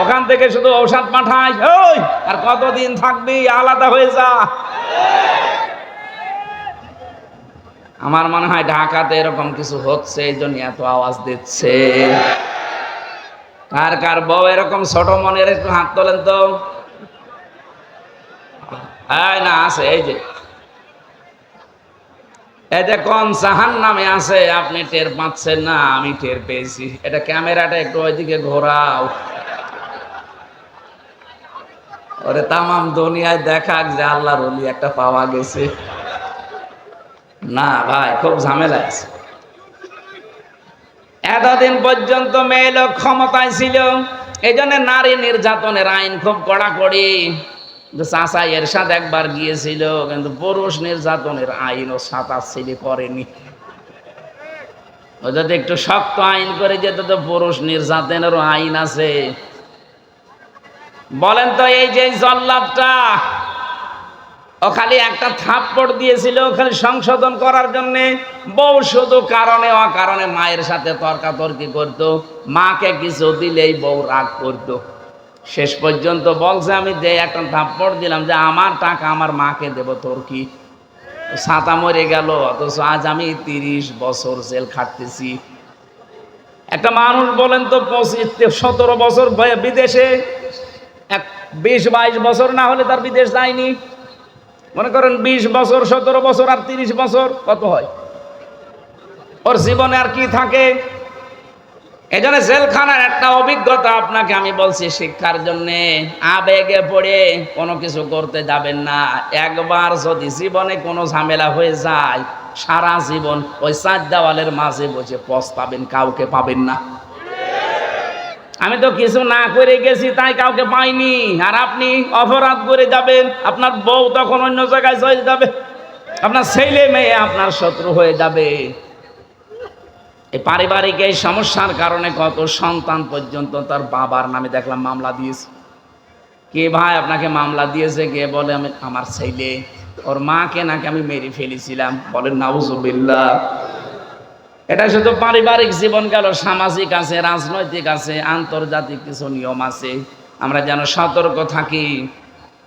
ওখান থেকে শুধু ঔষধ পাঠায়, ওই আর কতদিন থাকবি, আলাদা হয়ে যা। আমার মনে হয় ঢাকাতে এরকম কিছু হচ্ছে, এই জন্য এত আওয়াজ দিচ্ছে। কার কার বউ এরকম ছোট মনের, একটু হাত তোলেন তো। না আছে, এই যে কোন জাহান্নামে আছে আপনি টের পাচ্ছেন না, আমি টের পেয়েছি। এটা ক্যামেরাটা একটু ওইদিকে ঘোরাও, ওরে তামাম দুনিয়ায় দেখাক যে আল্লাহর ওলি একটা পাওয়া গেছে। না ভাই, খুব ঝামেলা আছে। এতদিন পর্যন্ত মেয়ে লোক ক্ষমতায় ছিল, এই জন্য নারী নির্যাতনের আইন খুব কড়াকড়ি। চাচা এরশাদ একবার গিয়েছিল, কিন্তু পুরুষ নির্যাতনের আইনও সাতা ছেলে করেনি। ও যদি একটু শক্ত আইন করে যেত তো পুরুষ নির্যাতনেরও আইন আছে। বলেন তো, এই যে জল্লাদটা, ও খালি একটা থাপ্পড় দিয়েছিল খালি সংশোধন করার জন্য। বউ শুধু কারণে অকারণে মায়ের সাথে তর্কাতর্কি করতো, মাকে কিছু দিলেই বউ রাগ করতো। শেষ পর্যন্ত বলছে আমি যে একটা থাপ্পড় দিলাম, যে আমার টাকা আমার মাকে দেব, তোর কি? ছাতা মরে গেল, অথচ আজ আমি 30 বছর জেল খাটতেছি। একটা মানুষ বলেন তো 25-17 বছর বিদেশে, 20-22 বছর না হলে তার বিদেশ যায়নি। মনে করেন 20 বছর, 17 বছর আর 30 বছর, কত হয়? ওর জীবনে আর কি থাকে? এই জন্য জেলখানার একটা অভিজ্ঞতা আপনাকে আমি বলছি শিক্ষার জন্যে। আবেগে পড়ে কোনো কিছু করতে যাবেন না। একবার যদি জীবনে কোনো ঝামেলা হয়ে যায়, সারা জীবন ওই 4 দেওয়ালের মাঝে বসে পস্তাবেন, কাউকে পাবেন না। আমি তো কিছু না করে গেছি তাই কাউকে পাইনি, আর আপনি অপরাধ করে যাবেন, আপনার বউ তখন অন্য জায়গায় চলে যাবে, আপনার ছেলে মেয়ে আপনার শত্রু হয়ে যাবে। এই পারিবারিক এই সমস্যার কারণে কত সন্তান পর্যন্ত তার বাবার নামে দেখলাম মামলা দিয়েছে। কে ভাই আপনাকে মামলা দিয়েছে? কে বলে আমি আমার ছেলে, ওর মাকে নাকি আমি মেরে ফেলেছিলাম। বলেন নাউজুবিল্লাহ। এটা শুধু পারিবারিক জীবন গেল, সামাজিক আছে, রাজনৈতিক আছে, আন্তর্জাতিক কিছু নিয়ম আছে। আমরা যেন সতর্ক থাকি।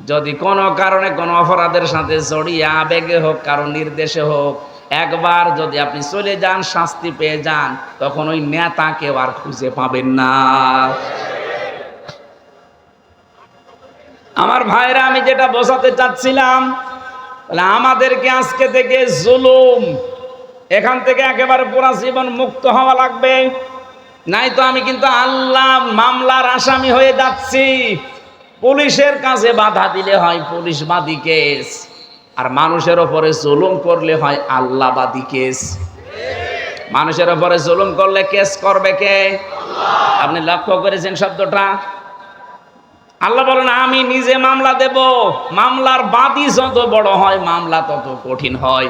যদি কোনো কারণে কোনো অপরাধের সাথে জড়িয়ে আবেগে হোক, কারো নির্দেশে হোক, একবার যদি আপনি চলে যান, শাস্তি পেয়ে যান, তখন ওই নেতাকেও আর খুঁজে পাবেন না। আমার ভাইরা, আমি যেটা বোঝাতে চাচ্ছিলাম, আমাদেরকে আজকে থেকে জুলুম এখান থেকে একেবারে পুরা জীবন মুক্ত হওয়া লাগবে, নাই তো আমি কিন্তু আল্লাহ মামলার আসামি হয়ে যাচ্ছি। পুলিশের কাছে বাধা দিলে হয় পুলিশবাদী কেস, আর মানুষের ওপরে জুলুম করলে হয় আল্লাহবাদী কেস। মানুষের ওপরে জুলুম করলে কেস করবে কে? আপনি লক্ষ্য করেছেন শব্দটা? আল্লাহ বলেন আমি নিজে মামলা দেব। মামলার বাদী যত বড় হয় মামলা তত কঠিন হয়।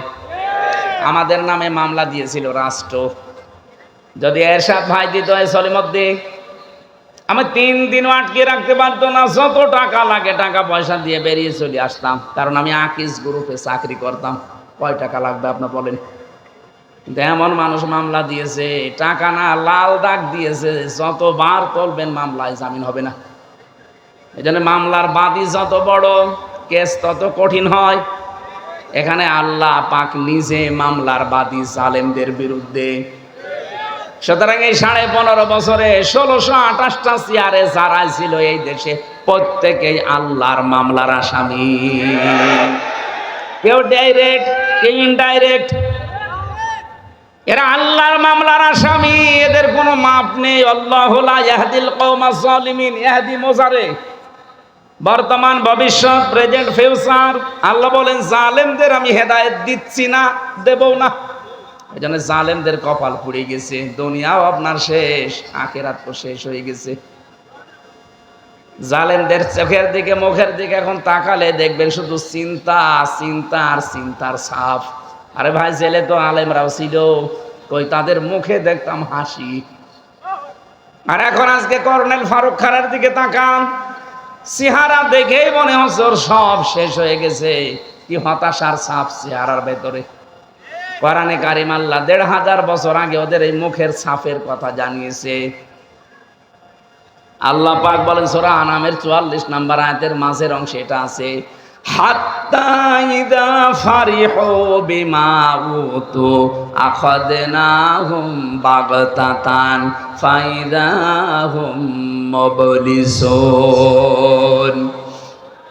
আমাদের নামে মামলা দিয়েছিল রাষ্ট্র। যদি এরশাদ ভাই দিত সলিমদ্দিন, আমি 3 দিনও আটকে রাখতে পারতো না। যত টাকা লাগে টাকা পয়সা দিয়ে বেরিয়ে চলে আসতাম, কারণ আমি আকিস গ্রুপে চাকরি করতাম। কয় টাকা লাগবে আপনার বলেন? কিন্তু এমন মানুষ মামলা দিয়েছে, টাকা না লাল দাগ দিয়েছে, যতবার তুলবেন মামলায় জামিন হবে না। এই জন্য মামলার বাদী যত বড় কেস তত কঠিন হয়। এখানে আল্লাহ পাক নিজে মামলার বাদী জালেমদের বিরুদ্ধে। সুতরাং এই 15.5 বছরে 1628টা চেয়ারে যারা ছিল এই দেশে প্রত্যেকেই আল্লাহর মামলার আসামি। কেউ ডাইরেক্ট, কেউ ইনডাইরেক্ট, এরা আল্লাহর মামলার আসামি। এদের কোনো মাপ নেই। আল্লাহু লা ইয়াহদিল কওমাজ জালিমিন, ইয়াহদি মুজারে, বর্তমান ভবিষ্যৎ, প্রেজেন্ট ফিউচার। আল্লাহ বলেন জালেমদের আমি হেদায়েত দিচ্ছি না, দেবও না। এই জন্য জালেমদের কপাল পুড়ে গেছে। দুনিয়াও আপনার শেষ, আখিরাত তো শেষ হয়ে গেছে। জালেমদের চোখের দিকে, মুখের দিকে এখন তাকালে দেখবেন শুধু চিন্তা, চিন্তা আর চিন্তার ছাপ। আরে ভাই, জেলে তো আলেমরাও ছিল, কই তাদের মুখে দেখতাম হাসি। আর এখন আজকে কর্নেল ফারুক খানের দিকে তাকান, চেহারা দেখেই মনে হচ্ছে ওর সব শেষ হয়ে গেছে। কি হতাশার ছাপ চেহারার ভেতরে। কোরআনে কারিম আল্লাহ 1500 বছর আগে ওদের এই মুখের ছাপের কথা জানিয়েছে। আল্লাহ পাক বলেন সূরা আনামের 44 নম্বর আয়াতের মাঝের অংশে এটা আছে, হাত্তা ইযা ফারিহু বিমা উতু আখাযনাহুম বাগতাতান ফাইদাহুম মুবলিসুন।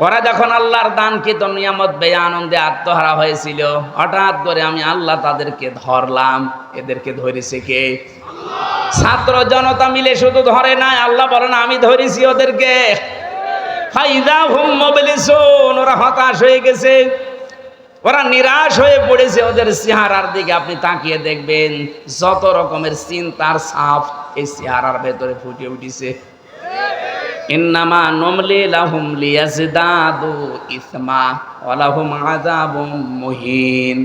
ওরা যখন আল্লাহর দানকৃত নিয়ামত পেয়ে আনন্দে আত্মহারা হয়েছিল, হঠাৎ করে আমি আল্লাহ তাদেরকে ধরলাম। এদেরকে ধরেছে কে? ছাত্র জনতা মিলে শুধু ধরে নাই, আল্লাহ বলেন আমি ধরেছি ওদেরকে। ফাইদাহুম মুবলিসুন, ওরা হতাশ হয়ে গেছে, ওরা নিরাশ হয়ে পড়েছে। ওদের চেহারার দিকে আপনি তাকিয়ে দেখবেন যত রকমের চিন্তার ছাপ এই চেহারার ভেতরে ফুটে উঠেছে। ইন্নামা নুমলি লাহুম লিয়াজদাদু ইসমা ওয়া লাহুম আযাবুম মুহিন।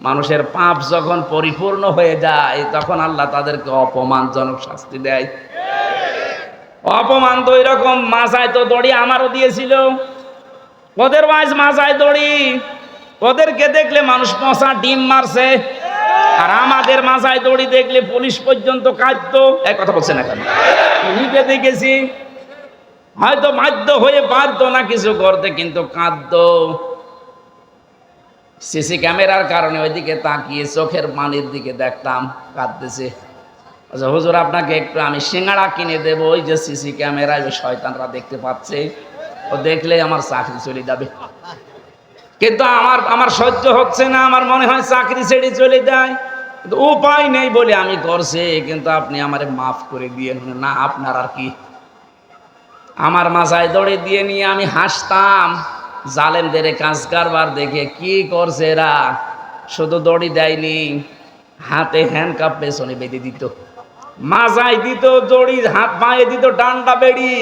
মানুষের পাপ যখন পরিপূর্ণ হয়ে যায় তখন আল্লাহ তাদেরকে অপমানজনক শাস্তি দেয়। অপমান তো এরকম, মাথায় তো দড়ি আমারও দিয়েছিল, ওদের ওয়াইজ মাথায় দড়ি। ওদেরকে দেখলে মানুষ পচা ডিম মারছে, আর আমাদের মাথায় দড়ি দেখলে পুলিশ পর্যন্ত কাঁদতো। এক কথা বলছে না কেন? নিজে দেখেছি, হয়তো বাধ্য হয়ে পারতো না কিছু করতে, কিন্তু কাঁদতো। সিসি ক্যামেরার কারণে ওইদিকে তাকিয়ে চোখের পানির দিকে দেখতাম, কাঁদতেছে। আচ্ছা হুজুর, আপনাকে একটু আমি সিঙ্গাড়া কিনে দেবো, ওই যে সিসি ক্যামেরায় ওই শয়তানরা দেখতে পাচ্ছে, ও দেখলেই আমার চাকরি চলে যাবে। কিন্তু আমার সহ্য হচ্ছে না, আমার মনে হয় চাকরি ছেড়ে চলে যায়, কিন্তু উপায় নেই বলে আমি করছি। কিন্তু আপনি আমারে মাফ করে দিয়ে না, আপনার আর কি। আমার মাথায় দড়ি দিয়ে নিয়ে আমি হাসতাম জালেমদের কাজ কারবার দেখে। কি করছে এরা? শুধু দড়ি দেয়নি, হাতে হ্যান্ডকাপ পেছনে বেঁধে দিত, মাথায় দিত দড়ি, হাত পায়ে দিত ডান্ডা বেড়ি,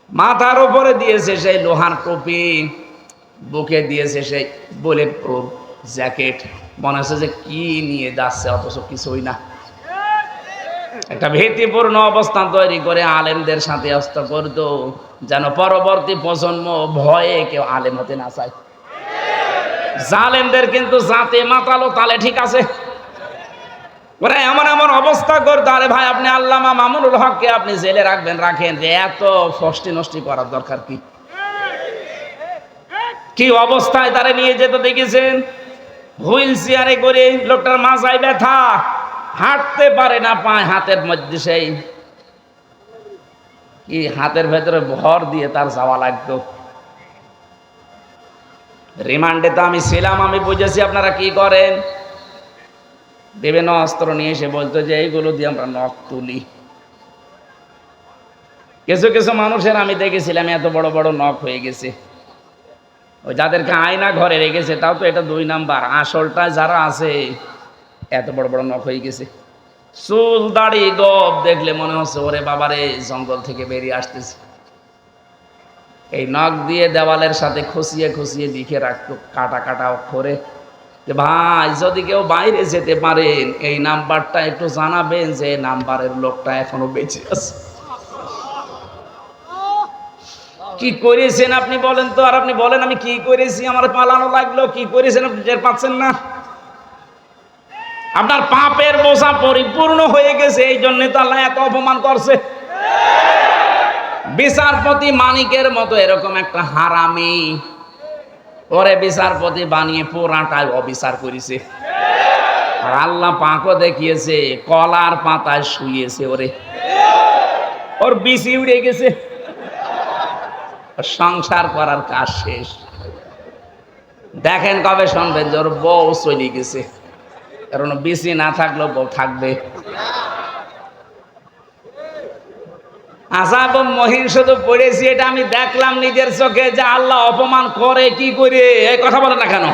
মাথার উপরে দিয়েছে সেই লোহার টুপি, বুকে দিয়েছে সেই বুলেট প্রুফ জ্যাকেট। মনে হচ্ছে যে কি নিয়ে যাচ্ছে, অথচ কিছুই না। একটা ভীতিপূর্ণ অবস্থান তৈরি করে আলেমদের সাথে অস্ত করত, যেন পরবর্তী প্রজন্ম ভয়ে কেউ আলেম হতে না চায়। জালেমদের কিন্তু জাতে মাতালো তালে ঠিক আছে, ওরা এমন এমন অবস্থা করতো। আরে ভাই, আপনি আল্লামা মামুনুল হককে আপনি জেলে রাখবেন, রাখেন, যে এত ফষ্টি নষ্টি করার দরকার কি? কি অবস্থায় তারা নিয়ে যেতে দেখেছেন? হুইল চেয়ারে করে, লোকটার মাথায় ব্যথা, হাঁটতে পারে না, পায় হাতের মধ্যে সেই কি হাতের ভেতরে ভর দিয়ে তার যাওয়া লাগতো। রিমান্ডে তো আমি ছিলাম, আমি বুঝেছি আপনারা কি করেন। বিভিন্ন অস্ত্র নিয়ে এসে বলতো যে এইগুলো দিয়ে আমরা নখ তুলি। কিছু কিছু মানুষের আমি দেখেছিলাম এত বড় বড় নখ হয়ে গেছে, ওই যাদেরকে আয়না ঘরে রেখেছে, তাও তো এটা 2 নাম্বার। আসলটা যারা আছে এত বড় বড় নখ হয়ে গেছে, চুল দাড়ি গব দেখলে মনে হচ্ছে ওরে বাবারে জঙ্গল থেকে বেরিয়ে আসতেছে। এই নখ দিয়ে দেওয়ালের সাথে খুশিয়ে খুশিয়ে লিখে রাখতো কাটা কাটা অক্ষরে যে ভাই যদি কেউ বাইরে যেতে পারেন এই নাম্বারটা একটু জানাবেন যে নাম্বারের লোকটা এখনো বেঁচে আছে। কি করেছেন আপনি বলেন তো? আর আপনি বলেন আমি কি করেছি, আমার পালানো লাগলো, কি করেছেন আপনি টের পাচ্ছেন না? আপনার পাপের বোঝা পরিপূর্ণ হয়ে গেছে, এই জন্য তো আল্লাহ এত অপমান করছে। বিচারপতি মানিকের মতো এরকম একটা হারামি, ওরে বিচারপতি বানিয়ে পুরাটাই অবিচার করেছে। আর আল্লাহ পাকও দেখিয়েছে কলার পাতায় শুয়েছে ওরে, ওর বিসি উড়ে গেছে, সংসার করার কাজ শেষ। দেখেন কবে শুনবেন যে ওর বউ চলে গেছে, কারণ বিসি না থাকলেও বউ থাকবে। আযাব মহিন শুধু পড়েছি, এটা আমি দেখলাম নিজের চোখে যে আল্লাহ অপমান করে কি করে। এই কথা বলে না কেন?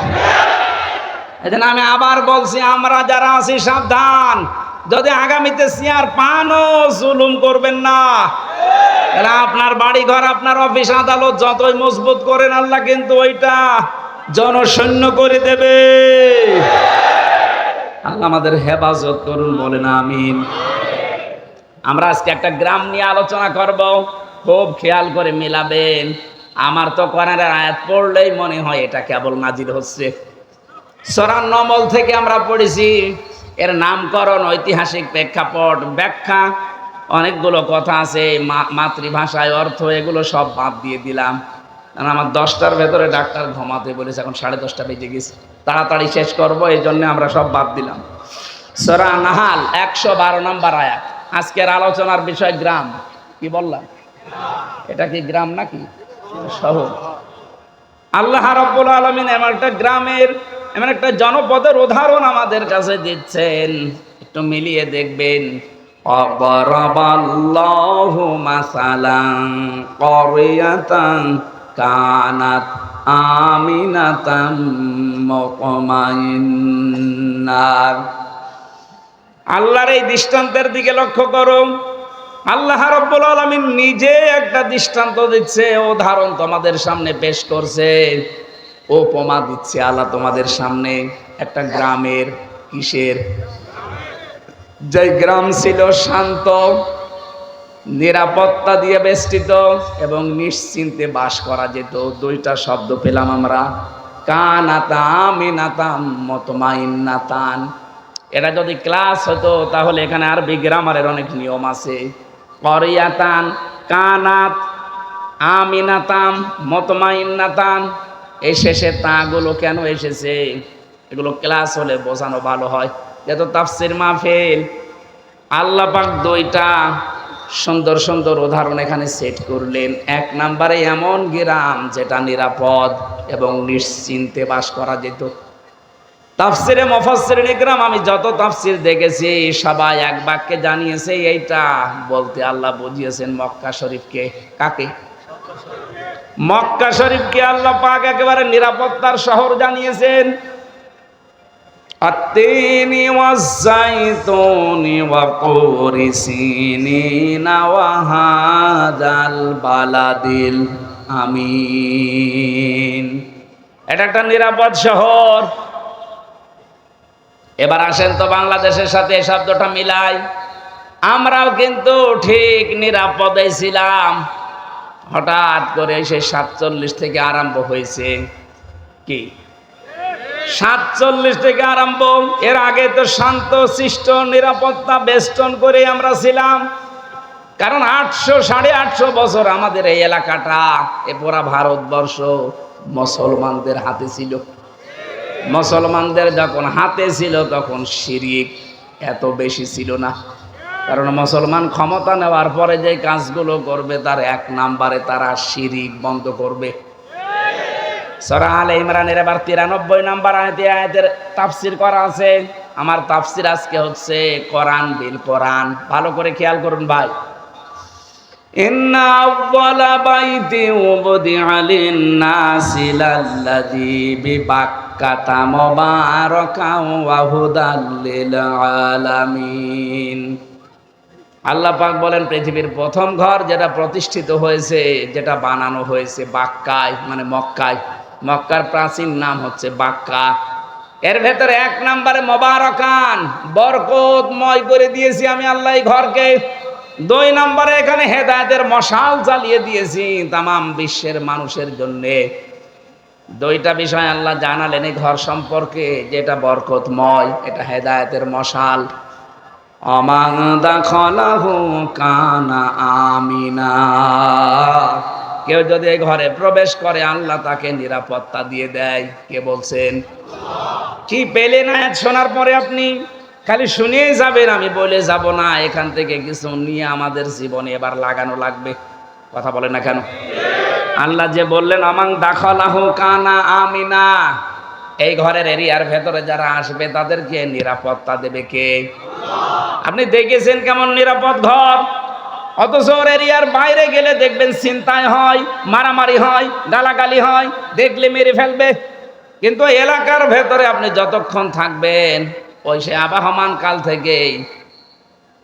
এজন্য আমি আবার বলছি, আমরা যারা আছি সাবধান, যদি আগামীতে চেয়ার পানও জুলুম করবেন না। আপনার বাড়ি ঘর, আপনার অফিস আদালত যতই মজবুত করেন, আল্লাহ কিন্তু ওইটা জনশূন্য করে দেবে। আল্লাহ আমাদের হেফাজত করুন, বলেন আমিন। আমরা আজকে একটা গ্রাম নিয়ে আলোচনা করব, খুব খেয়াল করে মিলাবেন। আমার তো কোরআনের আয়াত পড়লেই মনে হয় এটা কেবল নাজিল হচ্ছে। সূরা নমল থেকে আমরা পড়েছি, এর নামকরণ, ঐতিহাসিক প্রেক্ষাপট, ব্যাখ্যা, অনেকগুলো কথা আছে, মাতৃভাষায় অর্থ, এগুলো সব বাদ দিয়ে দিলাম। কারণ আমার 10টার ভেতরে ডাক্তার ঘুমাতে বলেছে, এখন 10:30 বেজে গেছে, তাড়াতাড়ি শেষ করব, এই জন্য আমরা সব বাদ দিলাম। সূরা নাহাল 112 নম্বর আয়াত। আজকের আলোচনার বিষয় গ্রাম। কি বললাম? এটা কি গ্রাম নাকি শহর? আল্লাহ রাব্বুল আলামিন এমন একটা গ্রামের, এমন একটা জনপদের উদাহরণ আমাদের কাছে দিচ্ছেন, একটু মিলিয়ে দেখবেন। অবরাবাল্লাহু মাসালান ক্বরিয়াতান কানাত আমিনাতাম মুতমাইন্নাহ। আল্লাহর এই দৃষ্টান্তের দিকে লক্ষ্য করো। আল্লাহ রাব্বুল আলামিন নিজে একটা দৃষ্টান্ত দিচ্ছে, উদাহরণ তোমাদের সামনে পেশ করছে, উপমা দিচ্ছে আল্লাহ তোমাদের সামনে একটা গ্রামের। কিসের? যে গ্রাম ছিল শান্ত, নিরাপত্তা দিয়ে বেষ্টিত এবং নিশ্চিন্তে বাস করা যেত। 2টা শব্দ পেলাম আমরা, কানাতা আমিনাতাম মুতমাইন্নাতান। এটা যদি ক্লাস হতো তাহলে এখানে আরবি গ্রামারের অনেক নিয়ম আছে। ক্বরিয়াতান, কানাত, আমিনাতাম, মুতমাইন্নাতান, এই শেষে তাগুলো কেন এসেছে? এগুলো ক্লাস হলে বোঝানো ভালো হয়। যেহেতু তাফসির মাহফিল, আল্লাহ পাক 2টা সুন্দর সুন্দর উদাহরণ এখানে সেট করলেন। 1 নম্বরে এমন গ্রাম যেটা নিরাপদ এবং নিশ্চিন্তে বাস করা যেত। তাফসিরে মুফাসসিরিন ইকরাম, আমি যত তাফসির দেখেছি সবাই এক বাক্যে জানিয়েছে এইটা বলতে আল্লাহ বুঝিয়েছেন মক্কা শরীফকে। কাকে? মক্কা শরীফকে আল্লাহ পাক একেবারে নিরাপত্তার শহর জানিয়েছেন। আত-তিনি ওয়াজ-যাইতুনি ওয়া তুরি সিনিনা ওয়া হাযাল বালাদিল আমিন। এটা একটা নিরাপদ শহর। এবার আসেন তো বাংলাদেশের সাথে এই শব্দটা মিলাই। আমরাও কিন্তু ঠিক নিরাপদে ছিলাম, হঠাৎ করে সেই 47 থেকে আরম্ভ হয়েছে। কি 47 থেকে আরম্ভ? এর আগে তো শান্ত শিষ্ট নিরাপত্তা বেষ্টন করে আমরা ছিলাম। কারণ 800-850 বছর আমাদের এই এলাকাটা, এ পুরা ভারতবর্ষ মুসলমানদের হাতে ছিল। মুসলমানদের যখন হাতে ছিল তখন শিরক এত বেশি ছিল না। কারণ মুসলমান ক্ষমতা নেওয়ার পরে যে কাজগুলো করবে তার 1 নম্বরে তারা শিরক বন্ধ করবে। সূরা আলে ইমরানের এবার 93 নম্বর আয়াতের তাফসীর করা আছে। আমার তাফসীর আজকে হচ্ছে কোরআন বিল কোরআন। ভালো করে খেয়াল করুন ভাই। ইন্না আউয়ালা বাইতি উবদিআ লিন-নাসি লাল্লাযী বিবাক্কাতা মুবারাকান ওয়া হুদাল লিল আলামিন। আল্লাহ পাক বলেন পৃথিবীর প্রথম ঘর যেটা প্রতিষ্ঠিত হয়েছে, যেটা বানানো হয়েছে বাক্কায়, মানে মক্কায়। মক্কার প্রাচীন নাম হচ্ছে বাক্কা। এর ভেতরে 1 নম্বরে মুবারাকান, বরকতময় করে দিয়েছি আমি আল্লাহ এই ঘরকে। 2 নম্বরে এখানে হেদায়েতের মশাল জ্বালিয়ে দিয়েছি তামাম বিশ্বের মানুষের জন্য। 2টা বিষয় আল্লাহ জানালেন এই ঘর সম্পর্কে, যেটা বরকতময়, এটা হেদায়েতের মশাল। অমান দাখালাহু কানা আমিনা, কেউ যদি এই ঘরে প্রবেশ করে আল্লাহ তাকে নিরাপত্তা দিয়ে দেয়। কে বলছেন? কি পেলেন আয়াত শোনার পরে আপনি? খালি শুনেই যাবেন, আমি বলে যাব না। এখান থেকে কিছু নিয়ে আমাদের জীবনে এবার লাগানো লাগবে। কথা বলেন না কেন? আল্লাহ যে বললেন অমান দাখালাহু কানা আমিনা, এই ঘরের এরিয়ার ভেতরে যারা আসবে তাদেরকে নিরাপত্তা দেবে কে? আপনি দেখেছেন কেমন নিরাপদ ঘর? অথচ ওর এরিয়ার বাইরে গেলে দেখবেন ছিনতাই হয়, মারামারি হয়, গালাগালি হয়, দেখলে মেরে ফেলবে। কিন্তু এলাকার ভেতরে আপনি যতক্ষণ থাকবেন, ওই সে আবাহমান কাল থেকেই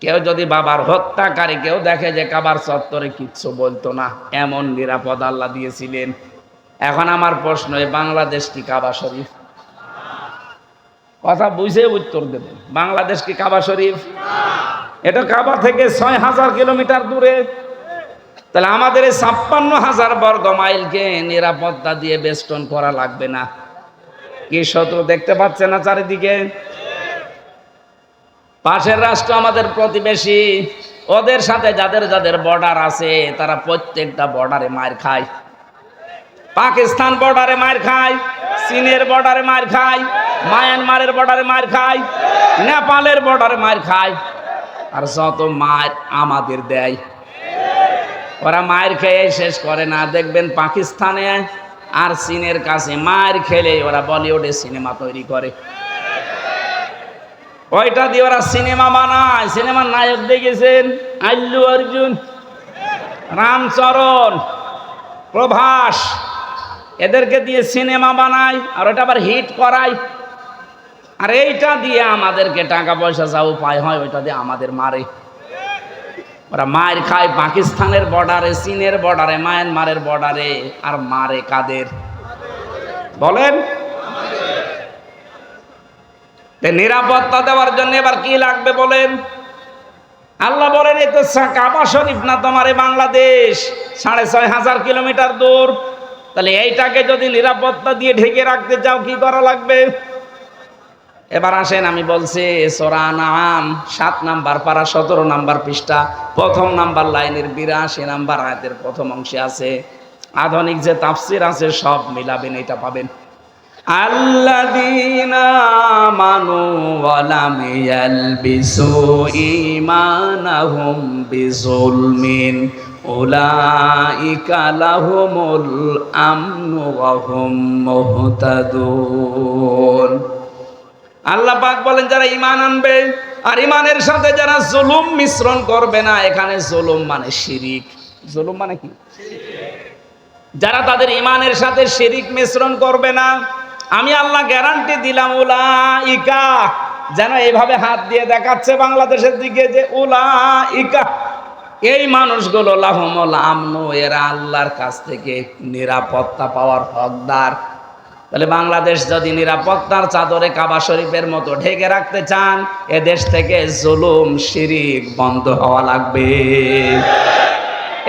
কেউ যদি বাবার হত্যাকারী কেউ দেখে যে কাবার চত্বরে কিচ্ছু বলতো না, এমন নিরাপদ আল্লাহ দিয়েছিলেন। এখন আমার প্রশ্ন, এই বাংলাদেশ কি কাবা শরীফ? কথা বুঝে উত্তর দেবেন। বাংলাদেশ কি কাবা শরীফ? এটা কাবা থেকে 6000 কিলোমিটার দূরে। তাহলে আমাদের এই 56,000 বর্গ মাইলকে নিরাপত্তা দিয়ে বেষ্টন করা লাগবে না? কি শত্রু দেখতে পাচ্ছে না চারিদিকে? পাশের রাষ্ট্র আমাদের প্রতিবেশী, ওদের সাথে যাদের যাদের বর্ডার আছে তারা প্রত্যেকটা বর্ডারে মার খায়। পাকিস্তান বর্ডারে মার খায়, চীনের বর্ডারে মার খায়, মায়ানমারের বর্ডারে মার খায়, নেপালের বর্ডারে মার খায়। আর যত মার আমাদের দেয়, ওরা মায়ের খেয়ে শেষ করে না। দেখবেন পাকিস্তানে আর চীনের কাছে মার খেলে ওরা বলিউডে সিনেমা তৈরি করে। ওইটা দিয়ে ওরা সিনেমা বানায়। সিনেমার নায়ক দেখেছেন? আল্লু অর্জুন, রামচরণ, প্রভাস, এদেরকে দিয়ে সিনেমা বানায় আর ওটা আবার হিট করায়। আর এইটা দিয়ে আমাদেরকে টাকা পয়সা যা উপায় হয় ওইটা দিয়ে আমাদের মারে। ওরা মায়ের খায় পাকিস্তানের বর্ডারে, চীনের বর্ডারে, মায়ানমারের বর্ডারে। আর মারে কাদের বলেন? নিরাপত্তা দেওয়ার জন্য এবার কি লাগবে বলেন? আল্লাহ বলেন এই তো কাবা শরীফ না তোমার এই বাংলাদেশ, 6500 কিলোমিটার দূর। তাহলে এইটাকে যদি নিরাপত্তা দিয়ে ঢেকে রাখতে চাও কি করা লাগবে? এবার আসেন, আমি বলছি সূরা আনআম 7 নাম্বার পারা 17 নাম্বার পৃষ্ঠা, প্রথম নাম্বার লাইনের 82 নাম্বার আয়াতের প্রথম অংশে আছে। আধুনিক যে তাফসীর আছে সব মিলাবেন, এটা পাবেন। আল্লাযীনা আমানু ওয়া লাম ইয়ালবিসু ঈমানাহুম বিযুলমিন উলাইকা লাহুমুল আমনু ওয়া হুম মুহতাদুন। আল্লাহ পাক বলেন যারা ঈমান আনবে আর ঈমানের সাথে যারা জুলুম মিশ্রণ করবে না। এখানে জুলুম মানে শিরিক। জুলুম মানে কি? যারা তাদের ঈমানের সাথে শিরিক মিশ্রণ করবে না, আমি আল্লাহ গ্যারান্টি দিলাম উলাইকা, যেন এইভাবে হাত দিয়ে দেখাচ্ছে বাংলাদেশের দিকে যে উলাইকা, এই মানুষগুলো লাহুমুল আমনু, এরা আল্লাহর কাছ থেকে নিরাপত্তা পাওয়ার হকদার। তাহলে বাংলাদেশ যদি নিরাপত্তার চাদরে কাবা শরীফের মতো ঢেকে রাখতে চান, এ দেশ থেকে জুলুম শিরিক বন্ধ হওয়া লাগবে।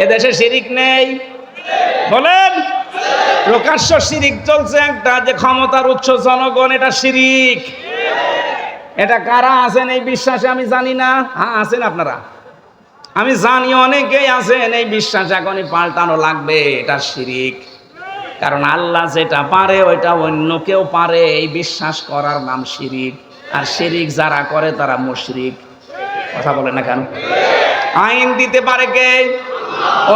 এদেশে শিরিক নেই বলেন? প্রকাশ্য শিরিক চলছে একটা, যে ক্ষমতার উৎস জনগণ, এটা শিরিক। এটা কারা আছেন এই বিশ্বাসে আমি জানি না। হ্যাঁ আছেন আপনারা, আমি জানি অনেকেই আছেন এই বিশ্বাস। এখনই পাল্টানো লাগবে, এটা শিরিক। কারণ আল্লাহ যেটা পারে ওইটা অন্য কেউ পারে, এই বিশ্বাস করার নাম শিরিক। আর শিরিক যারা করে তারা মুশরিক। কথা বলে না কেন? আইন দিতে পারে কে?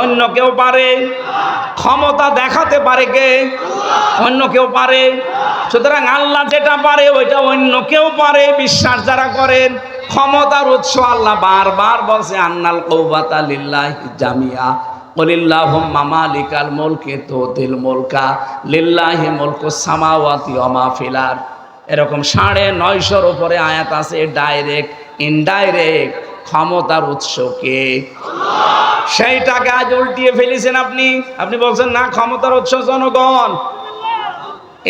অন্য কেউ পারে। ক্ষমতা দেখাতে পারে কে? অন্য কেউ পারে? সুতরাং আল্লাহ যেটা পারে ওইটা অন্য কেউ পারে। বিশ্বাস যারা করেন, ক্ষমতার উৎস আল্লাহ বারবার বলছে আন্নাল কওবাতা লিল্লাহি জামিয়া কুলিল্লাহুম্মা মালিকাল মুলকি তুতিল মুলকা লিল্লাহি মুলকুস সামাওয়াতি ওয়া মা ফিল আরদ। এরকম 950-এর উপরে আয়াত আছে। ডাইরেক্ট ইনডাইরেক্ট ক্ষমতার উৎস কে? সেইটাকে আজ উল্টিয়ে ফেলেছেন আপনি। আপনি বলছেন না, ক্ষমতার উৎস জনগণ।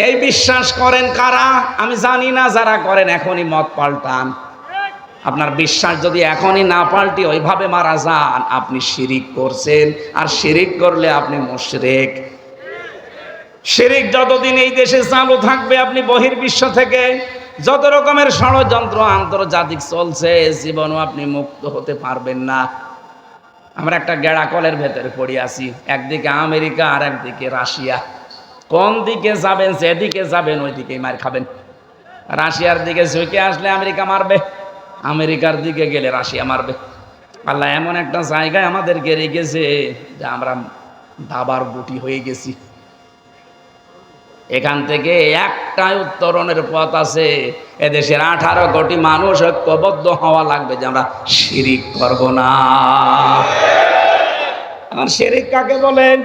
এই বিশ্বাস করেন কারা? আমি জানি না। যারা করেন এখনই মত পাল্টান। আপনার বিশ্বাস যদি এখনই না পাল্টি ওইভাবে মারা যান, আপনি শিরিক করছেন। আর শিরিক করলে আপনি মুশরিক। শিরিক যতদিন এই দেশে চালু থাকবে, আপনি বহির্বিশ্ব থেকে যত রকমের ষড়যন্ত্র আন্তর্জাতিক চলছে, জীবনও আপনি মুক্ত হতে পারবেন না। আমরা একটা গেড়াকলের ভেতরে পড়ে আছি। একদিকে আমেরিকা আর একদিকে রাশিয়া। কোন দিকে যাবেন? যেদিকে যাবেন ওই দিকেই মার খাবেন। রাশিয়ার দিকে ঝুঁকে আসলে আমেরিকা মারবে, আমেরিকার দিকে গেলে রাশিয়া মারবে। আল্লাহ এমন একটা জায়গায় আমাদেরকে রেখেছে যে আমরা দাবার বুটি হয়ে গেছি। এখান থেকে একটাই উত্তরণের পথ আছে। এদেশের 18 কোটি মানুষ ঐক্যবদ্ধ হওয়া লাগবে যে আমরা শিরিক করব না। এখন শিরিক কাকে বলেন?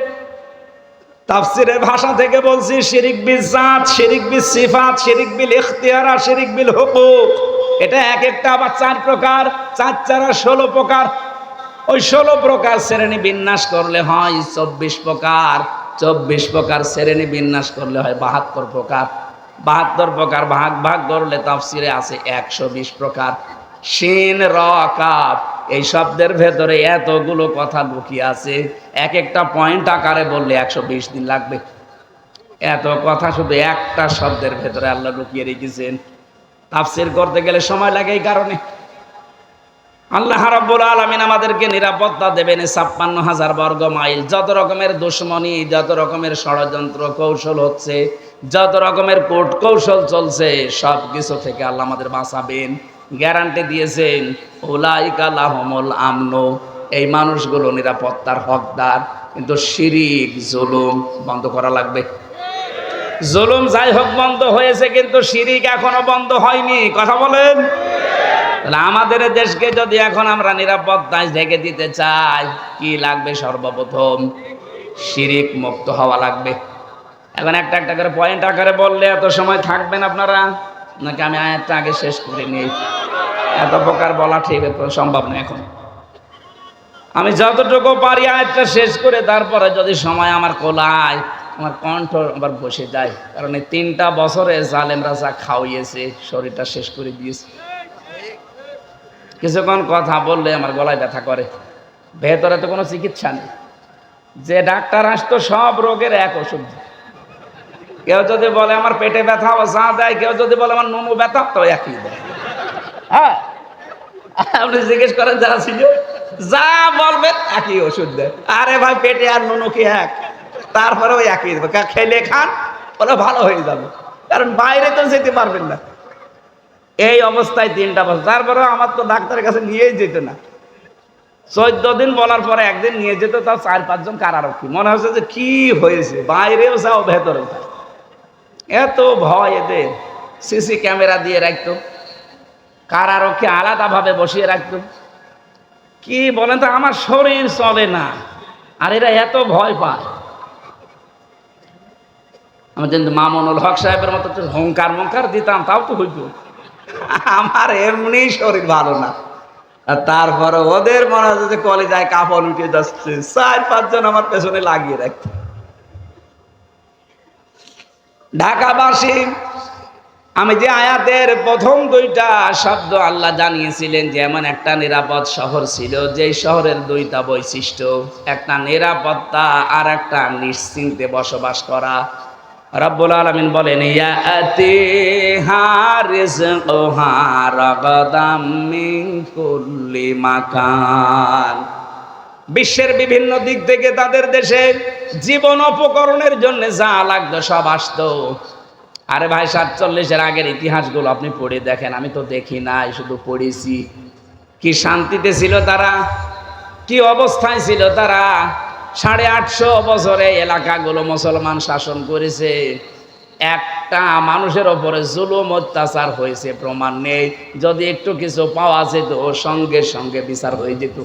তাফসীরের ভাষা থেকে বলছি, শিরিক বিল জাত, শিরিক বিল সিফাত, শিরিক বিল ইখতিয়ার, আর শিরিক বিল হুকুক। এটা এক একটা আবার 4 প্রকার। 4 4 16 প্রকার। ওই 16 প্রকার শ্রেণী বিন্যাস করলে হয় 24 প্রকার। 24 প্রকার শ্রেণী বিন্যাস করলে হয় 72 প্রকার। 72 প্রকার ভাগ ভাগ করলে তাফসীরে আছে 120 প্রকার। শিন র কাফ এই শব্দের ভেতরে এতগুলো কথা লুকিয়ে আছে। এক একটা পয়েন্ট আকারে বললে 120 দিন লাগবে। এত কথা শুধু একটা শব্দের ভেতরে আল্লাহ লুকিয়ে রেখেছেন। তাফসীর করতে গেলে সময় লাগে। এই কারণে আল্লাহ রাব্বুল আলামিন আমাদেরকে নিরাপত্তা দেবেন 56,000 বর্গ মাইল। যত রকমের দুশমনী, যত রকমের ষড়যন্ত্র কৌশল হচ্ছে, যত রকমের কোট কৌশল চলছে, সব কিছু থেকে আল্লাহ আমাদের বাঁচাবেন। গ্যারান্টি দিয়েছেন উলাইকা লাহুমুল আমন। এই মানুষগুলো নিরাপত্তার হকদার। কিন্তু শিরিক জুলুম বন্ধ করা লাগবে। জুলুম যাই হোক বন্ধ হয়েছে, কিন্তু শিরিক এখনো বন্ধ হয়নি। কথা বলেন। তাহলে আমাদের দেশকে যদি এখন আমরা নিরাপত্তায় ঢেকে দিতে চাই, কি লাগবে? সর্বপ্রথম শিরিক মুক্ত হওয়া লাগবে। এখন একটা একটা করে পয়েন্ট আকারে বললে এত সময় থাকবেন আপনারা, নাকি আমি আয়াতটা আগে শেষ করে নিই? এত প্রকার বলা ঠিক সম্ভব না। এখন আমি যতটুকু পারি আয়াতটা শেষ করে তারপরে যদি সময় আমার কোলায়, আমার কণ্ঠ আবার বসে যায়। কারণ এই 3টা বছরে জালেমরা যা খাওয়িয়েছে, শরীরটা শেষ করে দিয়েছে। কিছুক্ষণ কথা বললে আমার গলায় ব্যথা করে। ভেতরে তো কোনো চিকিৎসা নেই। যে ডাক্তার আসতো সব রোগের এক ওষুধ। কেউ যদি বলে আমার পেটে ব্যথা, ও যা দেয়। কেউ যদি বলে আমার নুনু ব্যথা, তো একই দেয়। হ্যাঁ, আপনি জিজ্ঞেস করেন যারা ছিল, যা বলবেন একই ওষুধ দেয়। আরে ভাই, পেটে আর নুনু কি এক? তারপরে ওই একই দেবে। খেলে খান, ওরা ভালো হয়ে যাবে। কারণ বাইরে তো যেতে পারবেন না। এই অবস্থায় 3টা বছর। তারপরে আমার তো ডাক্তারের কাছে নিয়েই যেত না। 14 দিন বলার পরে একদিন নিয়ে যেত, তাও 4-5 জন কারারক্ষী। মনে হচ্ছে যে কি হয়েছে, বাইরেও যাও ভেতরেও যাও। এত ভয় এদের। সিসি ক্যামেরা দিয়ে রাখতো, কারারক্ষী আলাদাভাবে বসিয়ে রাখতো। কি বলেন তো, আমার শরীর চলে না, আর এরা এত ভয় পায়। আমি কিন্তু মামুনুল হক সাহেবের মতো হংকার মঙ্কার দিতাম, তাও তো হইতো। আমার এমনি শরীর ভালো না, আর তারপরে ওদের মনে হচ্ছে যে কলেজায় কাপড় উঠে যাচ্ছে। 4-5 জন আমার পেছনে লাগিয়ে রাখত। ঢাকাবাসী, আমি যে আয়াতের প্রথম 2টা শব্দ আল্লাহ জানিয়েছিলেন যে এমন একটা নিরাপদ শহর ছিল, যেই শহরের 2টা বৈশিষ্ট্য, একটা নিরাপত্তা আর একটা নিশ্চিন্তে বসবাস করা। রব্বুল আলামিন বলেন ইয়াতিহা রিজকুহা রাগাদাম মিন কুল্লি মাকান। বিশ্বের বিভিন্ন দিক থেকে তাদের দেশে জীবন উপকরণের জন্য যা লাগতো সব আসতো। আরে ভাই, 47-এর আগের ইতিহাসগুলো আপনি পড়ে দেখেন। আমি তো দেখি নাই, শুধু পড়েছি। কি শান্তিতে ছিল তারা, কি অবস্থায় ছিল তারা। 850 বছরে এলাকাগুলো মুসলমান শাসন করেছে, একটা মানুষের ওপরে জুলুম অত্যাচার হয়েছে প্রমাণ নেই। যদি একটু কিছু পাওয়া যেত সঙ্গে সঙ্গে বিচার হয়ে যেত।